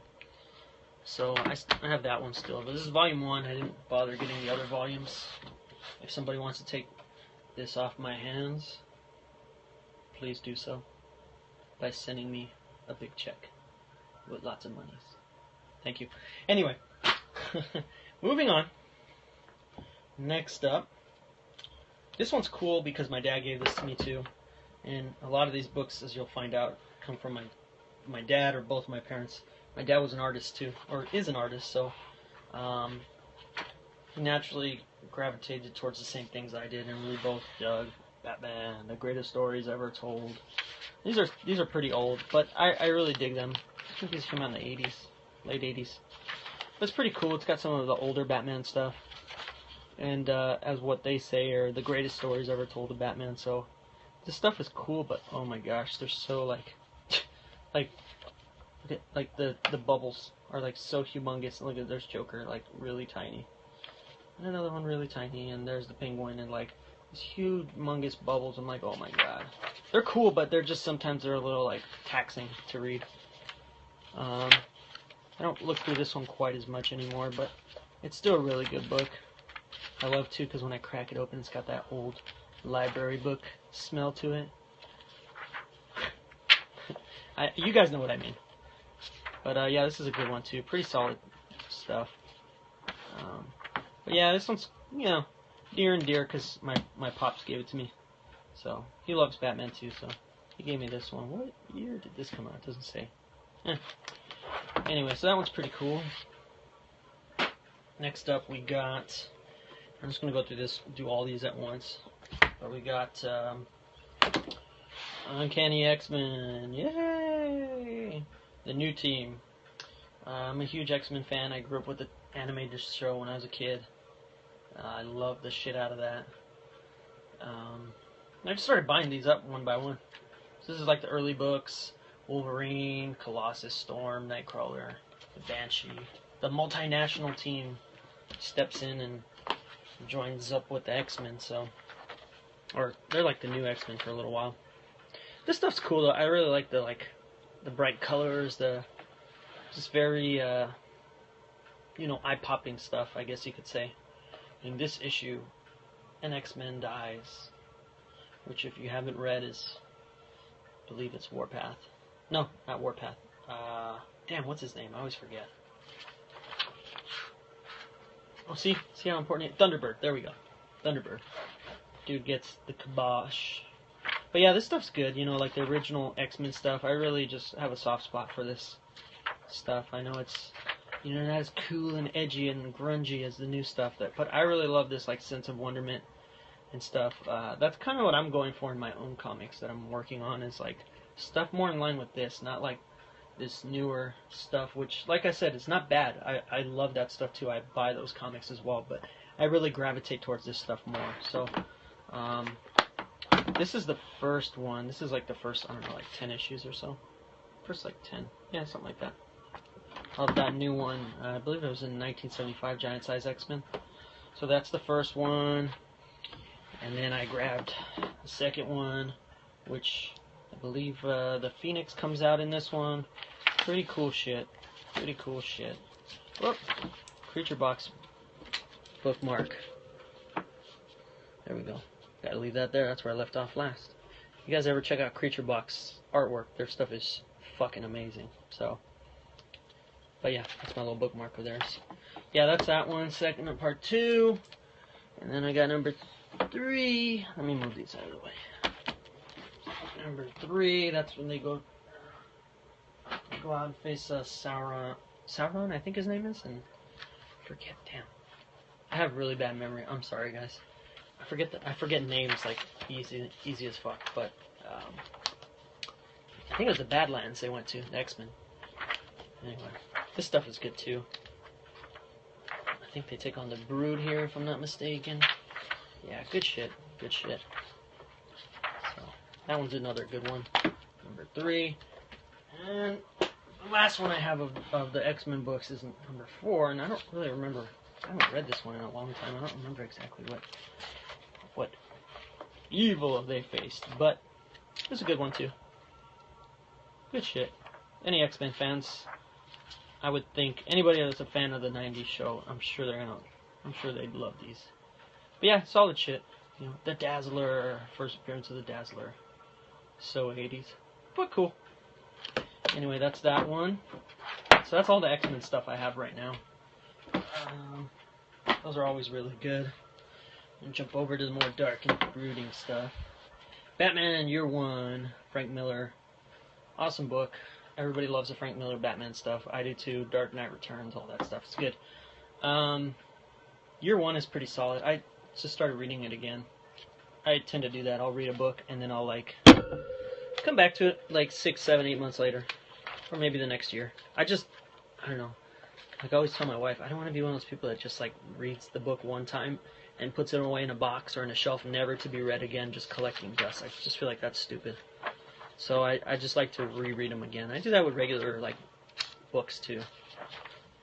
[SPEAKER 1] So I have that one still. But this is Volume 1. I didn't bother getting the other volumes. If somebody wants to take this off my hands. please do so by sending me a big check with lots of monies. Thank you. Anyway, moving on. Next up, this one's cool because my dad gave this to me too, and a lot of these books, as you'll find out, come from my dad or both my parents. My dad was an artist too, or is an artist, so he naturally gravitated towards the same things I did, and we both dug Batman, the greatest stories ever told. These are pretty old, but I really dig them. I think these came out in the 80s, late 80s. But it's pretty cool. It's got some of the older Batman stuff, and as what they say are the greatest stories ever told of Batman. So this stuff is cool, but oh my gosh, they're so like the bubbles are like so humongous. Look at, there's Joker, like really tiny, and another one really tiny, and there's the Penguin, and like these huge, humongous bubbles. I'm like, oh my god, they're cool, but they're just sometimes they're a little like taxing to read. I don't look through this one quite as much anymore, but it's still a really good book. I love too because when I crack it open, it's got that old library book smell to it. You guys know what I mean. But yeah, this is a good one too. Pretty solid stuff. But yeah, this one's, you know, near and dear because my pops gave it to me. So he loves Batman too. So he gave me this one. What year did this come out? It doesn't say. Anyway, so that one's pretty cool. Next up, we got. I'm just gonna go through this, do all these at once. But we got Uncanny X-Men. Yay! The new team. I'm a huge X-Men fan. I grew up with the animated show when I was a kid. I love the shit out of that. I just started buying these up one by one. So this is like the early books. Wolverine, Colossus, Storm, Nightcrawler, the Banshee. The multinational team steps in and joins up with the X-Men, so... Or, they're like the new X-Men for a little while. This stuff's cool though. I really like the bright colors, just very, you know, eye-popping stuff, I guess you could say. In this issue, an X-Men dies, which if you haven't read is, I believe it's Warpath. No, not Warpath. Damn, what's his name? I always forget. Oh, see how important Thunderbird. There we go. Thunderbird. Dude gets the kibosh. But yeah, this stuff's good. You know, like the original X-Men stuff. I really just have a soft spot for this stuff. I know it's, you know, not as cool and edgy and grungy as the new stuff. But I really love this like sense of wonderment and stuff. That's kind of what I'm going for in my own comics that I'm working on. Is like stuff more in line with this, not like this newer stuff, which, like I said, it's not bad. I love that stuff too. I buy those comics as well, but I really gravitate towards this stuff more. So, this is the first one. This is like the first, I don't know, like 10 issues or so. First like 10. Yeah, something like that. Of that new one. I believe it was in 1975, Giant Size X-Men. So that's the first one. And then I grabbed the second one, which I believe the Phoenix comes out in this one. Pretty cool shit. Pretty cool shit. Whoop. Creature box bookmark. There we go. Gotta leave that there. That's where I left off last. You guys ever check out Creature Box artwork? Their stuff is fucking amazing. So, but yeah, that's my little bookmark of theirs. Yeah, that's that one. Second of part 2. And then I got number 3. Let me move these out of the way. Number 3, that's when they go out and face Sauron. Sauron, I think his name is, and forget. Damn, I have really bad memory. I'm sorry, guys. I forget names like easy as fuck. But I think it was the Badlands they went to. The X-Men. Anyway, this stuff is good too. I think they take on the Brood here, if I'm not mistaken. Yeah, good shit. Good shit. So, that one's another good one. Number 3. And the last one I have of the X-Men books is number 4, and I don't really remember. I haven't read this one in a long time. I don't remember exactly what evil they faced, but it's a good one too. Good shit. Any X-Men fans, I would think anybody that's a fan of the 90s show, I'm sure they'd love these. But yeah, solid shit. You know, the Dazzler, first appearance of the Dazzler. So 80s. But cool. Anyway, that's that one. So that's all the X-Men stuff I have right now. Those are always really good. And jump over to the more dark and brooding stuff. Batman Year One, Frank Miller. Awesome book. Everybody loves the Frank Miller Batman stuff. I do too. Dark Knight Returns, all that stuff. It's good. Year One is pretty solid. I just started reading it again. I tend to do that. I'll read a book and then I'll like come back to it like 6, 7, 8 months later. Or maybe the next year. I don't know. Like I always tell my wife, I don't want to be one of those people that just like reads the book one time and puts it away in a box or in a shelf, never to be read again, just collecting dust. I just feel like that's stupid. So I just like to reread them again. I do that with regular like books too.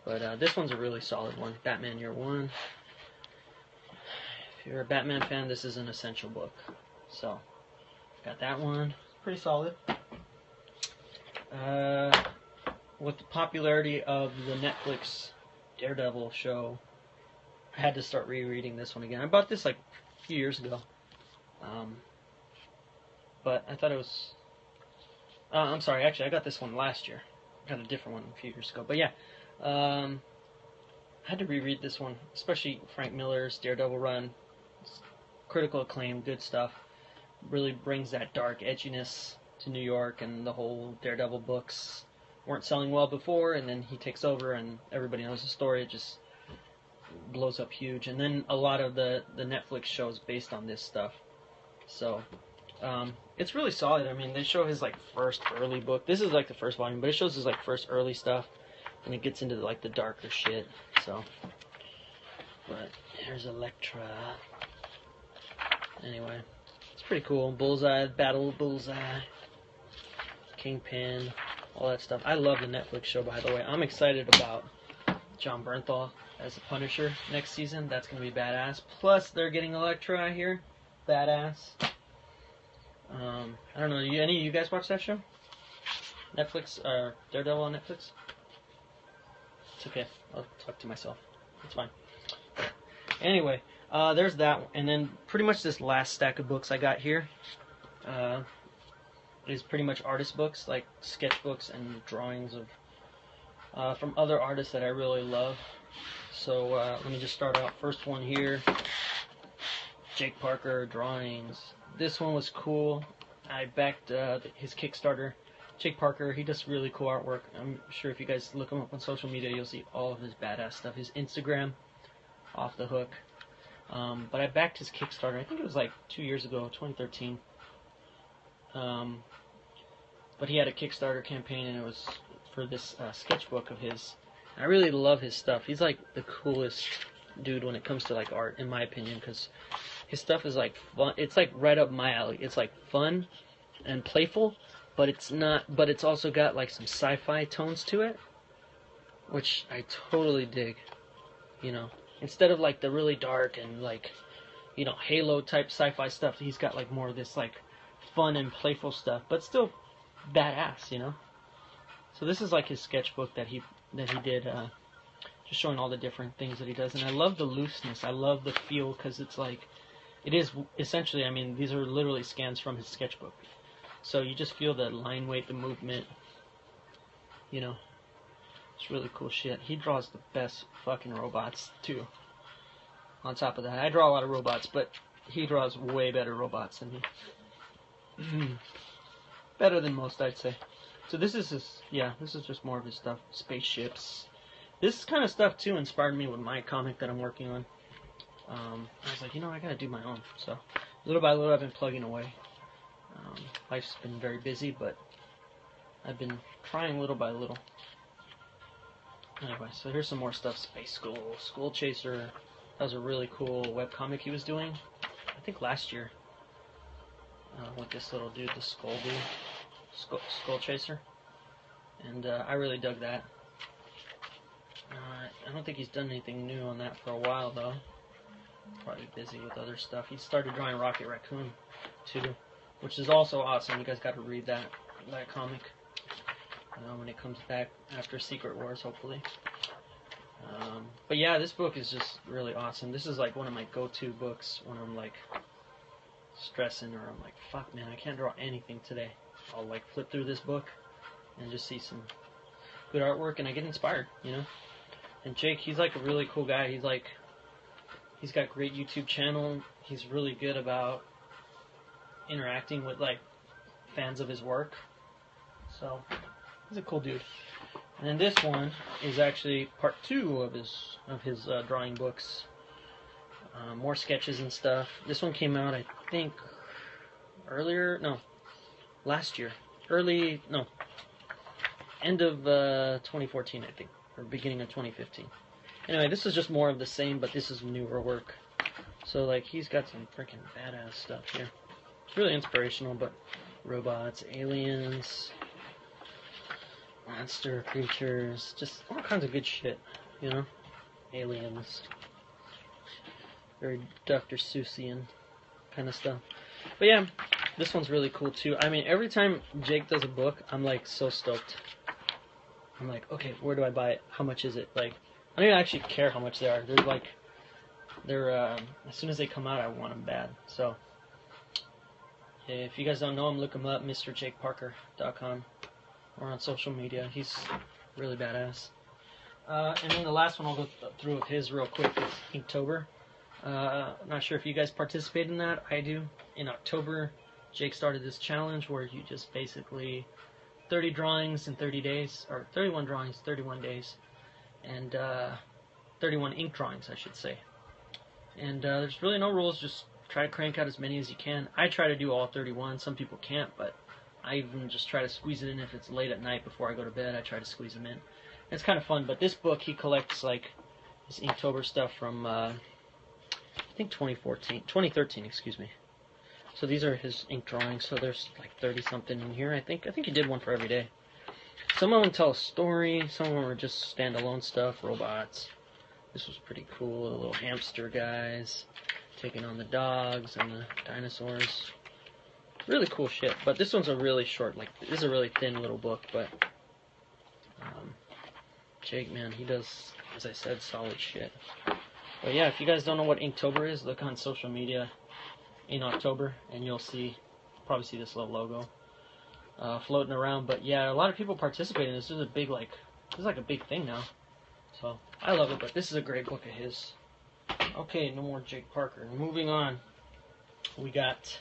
[SPEAKER 1] But this one's a really solid one. Batman Year One. If you're a Batman fan, this is an essential book. So, got that one. Pretty solid. With the popularity of the Netflix Daredevil show, I had to start rereading this one again. I bought this like a few years ago. But I thought it was... I'm sorry, actually I got this one last year. I got a different one a few years ago. But yeah, I had to reread this one, especially Frank Miller's Daredevil run. It's critical acclaim, good stuff. Really brings that dark edginess to New York, and the whole Daredevil books weren't selling well before, and then he takes over and everybody knows the story. It just blows up huge. And then a lot of the Netflix shows based on this stuff. So it's really solid. I mean, they show his like first early book. This is like the first volume, but it shows his like first early stuff, and it gets into like the darker shit. So, but here's Elektra. Anyway, it's pretty cool. Bullseye, Battle of Bullseye, Kingpin, all that stuff. I love the Netflix show, by the way. I'm excited about John Bernthal as the Punisher next season. That's gonna be badass. Plus, they're getting Elektra here. Badass. I don't know. Any of you guys watch that show? Netflix, Daredevil on Netflix? It's okay. I'll talk to myself. It's fine. Anyway, there's that. And then pretty much this last stack of books I got here is pretty much artist books, like sketchbooks and drawings of from other artists that I really love. So let me just start out. First one here, Jake Parker drawings. This one was cool. I backed his Kickstarter. Jake Parker, he does really cool artwork. I'm sure if you guys look him up on social media, you'll see all of his badass stuff. His Instagram, off the hook. But I backed his Kickstarter. I think it was like 2 years ago, 2013. But he had a Kickstarter campaign, and it was for this sketchbook of his. I really love his stuff. He's like the coolest dude when it comes to like art, in my opinion, because his stuff is like fun. It's like right up my alley. It's like fun and playful, but it's not. But it's also got like some sci-fi tones to it, which I totally dig. You know, instead of like the really dark and like, you know, Halo type sci-fi stuff, he's got like more of this like fun and playful stuff, but still badass. You know. So this is like his sketchbook that he did. Just showing all the different things that he does, and I love the looseness. I love the feel, because it's like, it is essentially, I mean, these are literally scans from his sketchbook. So you just feel the line weight, the movement, you know. It's really cool shit. He draws the best fucking robots, too. On top of that, I draw a lot of robots, but he draws way better robots than me. Better than most, I'd say. So this is this is just more of his stuff. Spaceships. This kind of stuff, too, inspired me with my comic that I'm working on. I was like, you know, I gotta do my own. So, little by little, I've been plugging away. Life's been very busy, but I've been trying little by little. Anyway, so here's some more stuff. Space School Chaser. That was a really cool webcomic he was doing, I think last year. With this little dude, the Skull dude. Skull Chaser. And I really dug that. I don't think he's done anything new on that for a while, though. Probably busy with other stuff. He started drawing Rocket Raccoon, too, which is also awesome. You guys got to read that comic when it comes back after Secret Wars, hopefully. But yeah, this book is just really awesome. This is like one of my go-to books when I'm like stressing, or I'm like, fuck man, I can't draw anything today, I'll like flip through this book and just see some good artwork, and I get inspired, you know. And Jake, he's like a really cool guy. He's got great YouTube channel. He's really good about interacting with like fans of his work. So he's a cool dude. And then this one is actually part 2 of his drawing books. More sketches and stuff. This one came out, I think, last year. End of 2014, I think, or beginning of 2015. Anyway, this is just more of the same, but this is newer work. So, like, he's got some freaking badass stuff here. It's really inspirational, but robots, aliens, monster creatures, just all kinds of good shit, you know? Aliens. Very Dr. Seussian kind of stuff. But yeah, this one's really cool too. I mean, every time Jake does a book, I'm like so stoked. I'm like, okay, where do I buy it? How much is it? Like, I don't even actually care how much they are. They're as soon as they come out, I want them bad. So, if you guys don't know him, look him up, MrJakeParker.com, or on social media. He's really badass. And then the last one I'll go through of his real quick is Inktober. Not sure if you guys participate in that. I do. In October, Jake started this challenge where you just basically 30 drawings in 30 days, or 31 drawings, 31 days, and 31 ink drawings, I should say. And there's really no rules, just try to crank out as many as you can. I try to do all 31, some people can't, but I even just try to squeeze it in if it's late at night before I go to bed. I try to squeeze them in. It's kind of fun, but this book, he collects like his Inktober stuff from I think 2013, excuse me. So these are his ink drawings. So there's like 30 something in here. I think he did one for every day. Some of them tell a story. Some of them are just standalone stuff, robots. This was pretty cool. The little hamster guys taking on the dogs and the dinosaurs. Really cool shit. But this one's a really short. Like, this is a really thin little book. But Jake, man, he does, as I said, solid shit. But yeah, if you guys don't know what Inktober is, look on social media in October, and you'll probably see this little logo floating around. But yeah, a lot of people participate in this. This is like a big thing now. So I love it. But this is a great book of his. Okay, no more Jake Parker. Moving on, we got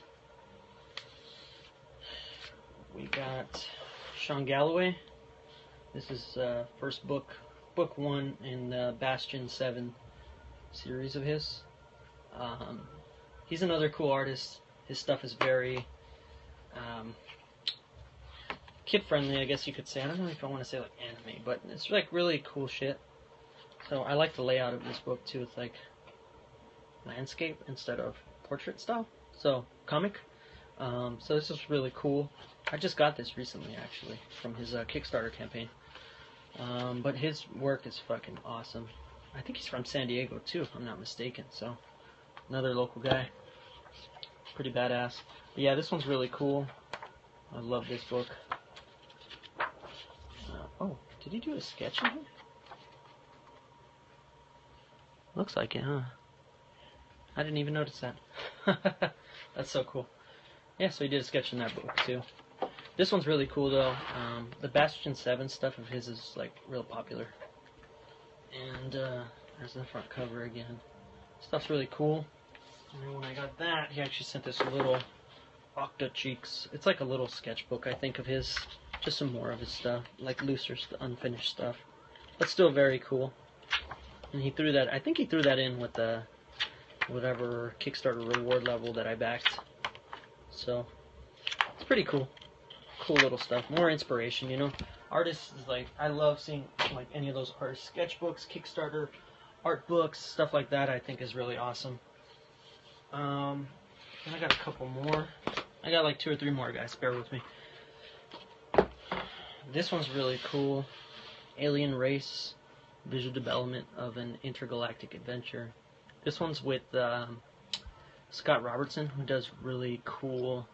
[SPEAKER 1] Sean Galloway. This is first book 1 in the Bastion 7 series of his. He's another cool artist. His stuff is very kid-friendly, I guess you could say. I don't know if I want to say like anime, but it's like really cool shit. So I like the layout of this book too. It's like landscape instead of portrait style. So comic. So this is really cool. I just got this recently, actually, from his Kickstarter campaign. But his work is fucking awesome. I think he's from San Diego too, if I'm not mistaken. So another local guy. Pretty badass. But yeah, this one's really cool. I love this book. Oh, did he do a sketch in here? Looks like it, huh? I didn't even notice that. That's so cool. Yeah, so he did a sketch in that book too. This one's really cool though. The Bastion 7 stuff of his is like real popular. And there's the front cover again. Stuff's really cool. And then when I got that, he actually sent this little Octa Cheeks. It's like a little sketchbook, I think, of his. Just some more of his stuff, like looser, unfinished stuff, but still very cool. And he threw that. I think he threw that in with the whatever Kickstarter reward level that I backed. So it's pretty cool. Cool little stuff. More inspiration, you know. Artists is like, I love seeing like any of those artist sketchbooks, Kickstarter art books, stuff like that. I think is really awesome. And I got a couple more. I got like 2 or 3 more, guys. Bear with me. This one's really cool. Alien race, visual development of an intergalactic adventure. This one's with Scott Robertson, who does really cool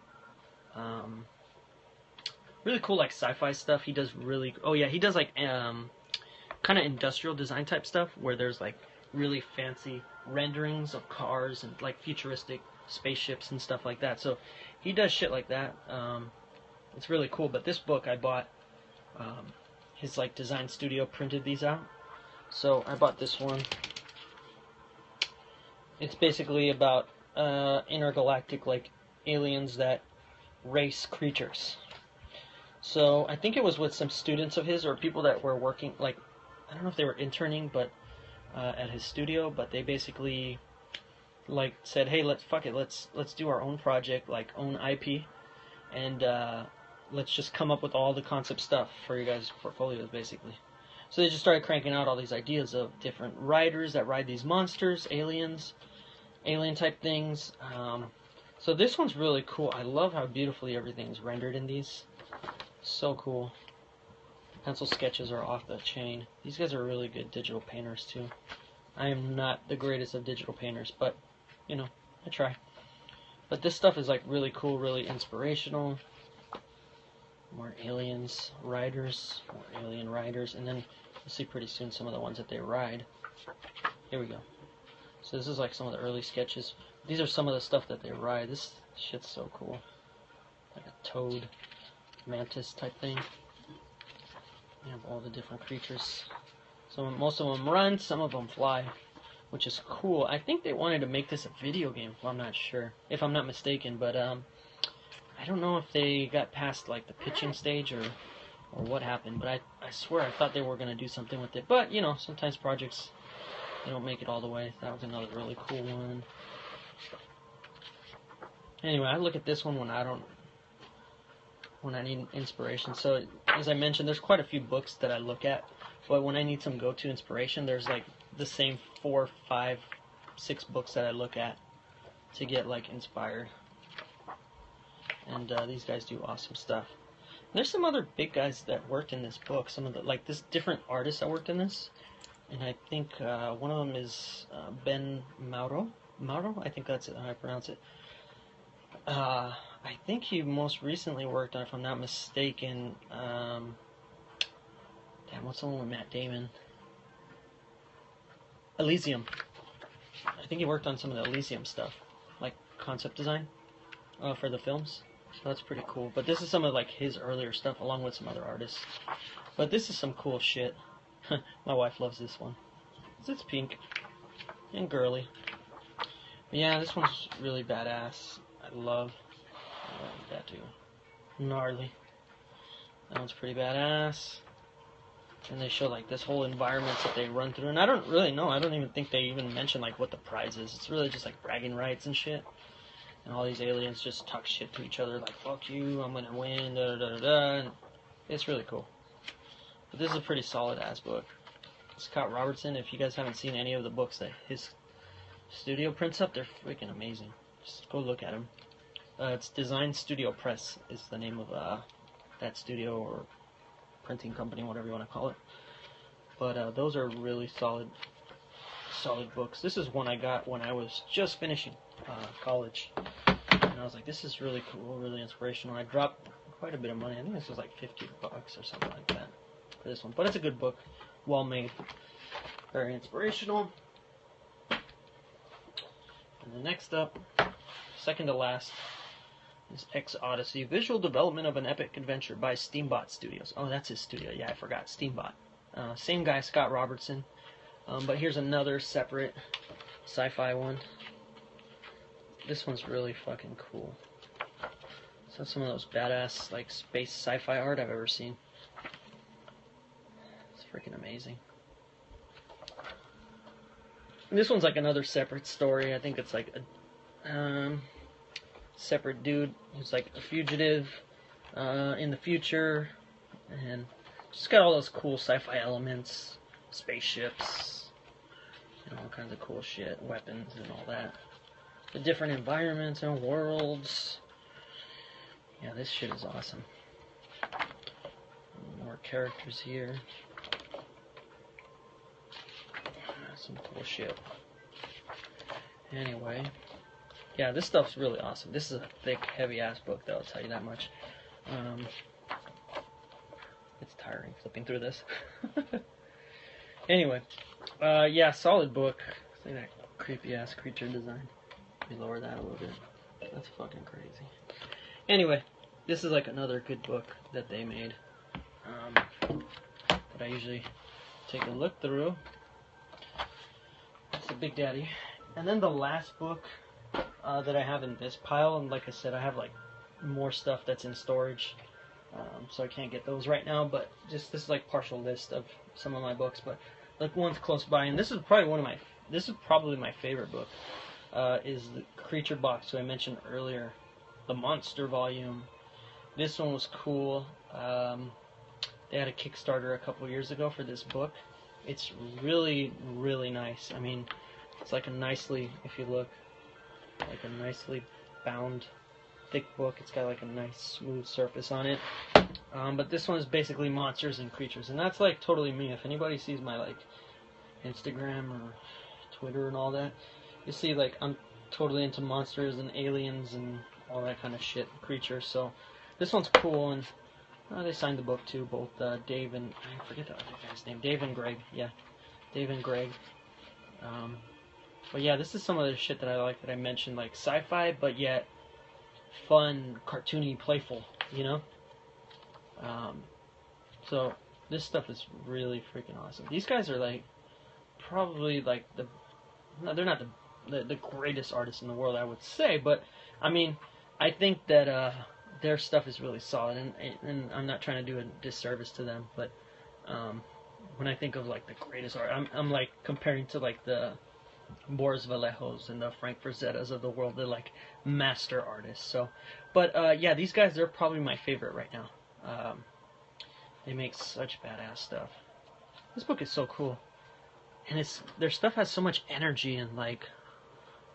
[SPEAKER 1] like sci-fi stuff. He does he does like kind of industrial design type stuff where there's like really fancy renderings of cars and like futuristic spaceships and stuff like that. So he does shit like that. It's really cool. But this book I bought, his like design studio printed these out. So I bought this one. It's basically about intergalactic like aliens that race creatures. So I think it was with some students of his or people that were working, like, I don't know if they were interning, but at his studio. But they basically like said, hey, let's do our own project, like own IP, and let's just come up with all the concept stuff for you guys' portfolios, basically. So they just started cranking out all these ideas of different riders that ride these monsters, aliens, alien type things. So this one's really cool. I love how beautifully everything is rendered in these. So cool. Pencil sketches are off the chain. These guys are really good digital painters too. I am not the greatest of digital painters, but you know, I try. But this stuff is like really cool, really inspirational. More aliens, riders, more alien riders, and then you'll see pretty soon some of the ones that they ride. Here we go. So this is like some of the early sketches. These are some of the stuff that they ride. This shit's so cool. Like a toad, mantis type thing. You have all the different creatures. So most of them run, some of them fly, which is cool. I think they wanted to make this a video game. Well, I'm not sure, if I'm not mistaken, but I don't know if they got past like the pitching stage or what happened. But I swear I thought they were gonna do something with it. But you know, sometimes projects, they don't make it all the way. That was another really cool one. Anyway, I look at this one when I need inspiration. So as I mentioned, there's quite a few books that I look at, but when I need some go-to inspiration, there's like the same 4, 5, 6 books that I look at to get like inspired. And these guys do awesome stuff. And there's some other big guys that worked in this book. Some of the like this different artists that worked in this, and I think one of them is Ben Mauro. Mauro, I think that's how I pronounce it. I think he most recently worked on, if I'm not mistaken, damn, what's the one with Matt Damon? Elysium. I think he worked on some of the Elysium stuff, like concept design for the films. So that's pretty cool. But this is some of like his earlier stuff, along with some other artists. But this is some cool shit. My wife loves this one. It's pink and girly. But yeah, this one's really badass. I love that too. Gnarly. That one's pretty badass. And they show like this whole environment that they run through. And I don't really know. I don't even think they even mention like what the prize is. It's really just like bragging rights and shit. And all these aliens just talk shit to each other like, fuck you, I'm gonna win, da da da da. And it's really cool. But this is a pretty solid ass book. Scott Robertson, if you guys haven't seen any of the books that his studio prints up, they're freaking amazing. Just go look at them. It's Design Studio Press is the name of that studio or printing company, whatever you want to call it. But those are really solid books. This is one I got when I was just finishing college, and I was like, this is really cool, really inspirational. I dropped quite a bit of money. I think this was like $50 or something like that for this one. But it's a good book, well made, very inspirational. And the next up, second to last, is X Odyssey, Visual Development of an Epic Adventure by Steambot Studios. Oh, that's his studio. Yeah, I forgot. Steambot. Same guy, Scott Robertson. But here's another separate sci-fi one. This one's really fucking cool. So that's some of those badass like space sci-fi art I've ever seen. It's freaking amazing. And this one's like another separate story. I think it's like a separate dude who's like a fugitive in the future, and just got all those cool sci-fi elements, spaceships, and all kinds of cool shit, weapons and all that. The different environments and worlds. Yeah, this shit is awesome. More characters here. Some cool shit. Anyway, yeah, this stuff's really awesome. This is a thick, heavy-ass book, though, I'll tell you that much. It's tiring flipping through this. Anyway, yeah, solid book. See that creepy ass creature design. Let me lower that a little bit. That's fucking crazy. Anyway, this is like another good book that they made. That I usually take a look through. It's a Big Daddy. And then the last book that I have in this pile, and like I said, I have like more stuff that's in storage, so I can't get those right now, but just this is like partial list of some of my books, but like one's close by, and this is probably my favorite book, is the Creature Box, who I mentioned earlier, the Monster Volume. This one was cool. They had a Kickstarter a couple years ago for this book. It's really, really nice. I mean, it's like a nicely, if you look, like a nicely bound, thick book. It's got like a nice smooth surface on it. But this one is basically monsters and creatures, and that's like totally me. If anybody sees my like Instagram or Twitter and all that, you see like I'm totally into monsters and aliens and all that kind of shit, creatures. So this one's cool, and they signed the book too, both Dave and, I forget the other guy's name, Dave and Greg, yeah, Dave and Greg. But yeah, this is some of the shit that I like that I mentioned, like sci-fi, but yet fun, cartoony, playful, you know? So this stuff is really freaking awesome. These guys are like, probably like they're not the greatest artists in the world, I would say, but I mean, I think that their stuff is really solid, and I'm not trying to do a disservice to them, but when I think of like the greatest art, I'm like comparing to like the Boris Vallejos and the Frank Frazettas of the world. They're like master artists. So, but yeah, these guys, they're probably my favorite right now. They make such badass stuff. This book is so cool, and their stuff has so much energy and like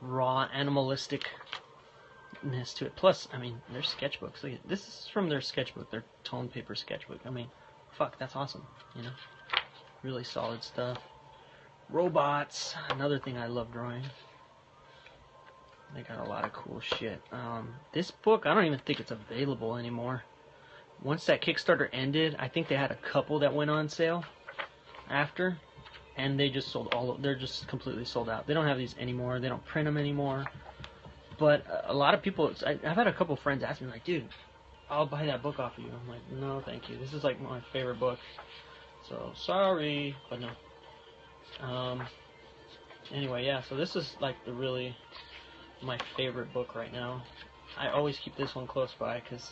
[SPEAKER 1] raw animalisticness to it. Plus, I mean, their sketchbooks. Look, this is from their sketchbook, their tone paper sketchbook. I mean, fuck, that's awesome. You know, really solid stuff. Robots, another thing I love drawing. They got a lot of cool shit. This book, I don't even think it's available anymore. Once that Kickstarter ended, I think they had a couple that went on sale after, and they just sold they're just completely sold out. They don't have these anymore. They don't print them anymore. But a lot of people, I've had a couple friends ask me, like, dude, I'll buy that book off of you. I'm like, no, thank you. This is like my favorite book. So, sorry, but no. Anyway, yeah, so this is like my favorite book right now. I always keep this one close by, because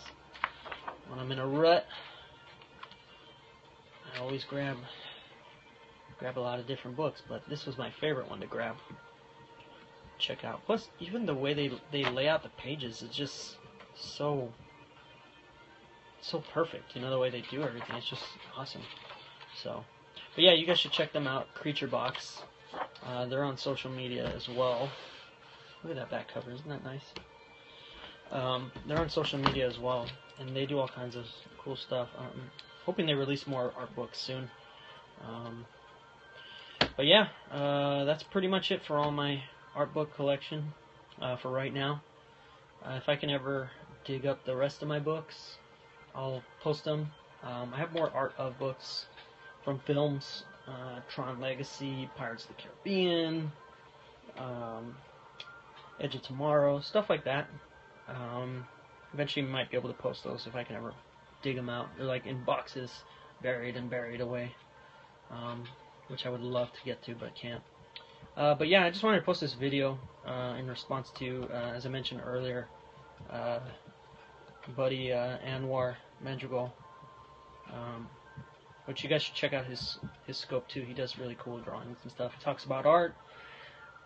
[SPEAKER 1] when I'm in a rut, I always grab a lot of different books, but this was my favorite one to grab. Check out. Plus, even the way they lay out the pages is just so perfect. You know, the way they do everything, it's just awesome. So, but yeah, you guys should check them out. Creature Box. They're on social media as well. Look at that back cover, isn't that nice? They're on social media as well, and they do all kinds of cool stuff. Hoping they release more art books soon. But yeah, that's pretty much it for all my art book collection for right now. If I can ever dig up the rest of my books, I'll post them. I have more art of books from films, Tron Legacy, Pirates of the Caribbean, Edge of Tomorrow, stuff like that. Eventually might be able to post those if I can ever dig them out. They're like in boxes, buried away, which I would love to get to, but can't. But yeah, I just wanted to post this video in response to, as I mentioned earlier, buddy Anwar Madrigal, which you guys should check out his scope too. He does really cool drawings and stuff. He talks about art,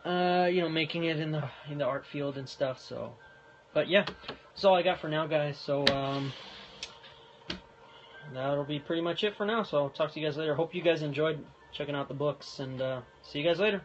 [SPEAKER 1] you know, making it in the art field and stuff. So, but yeah, that's all I got for now, guys. So that'll be pretty much it for now. So I'll talk to you guys later. Hope you guys enjoyed checking out the books, and see you guys later.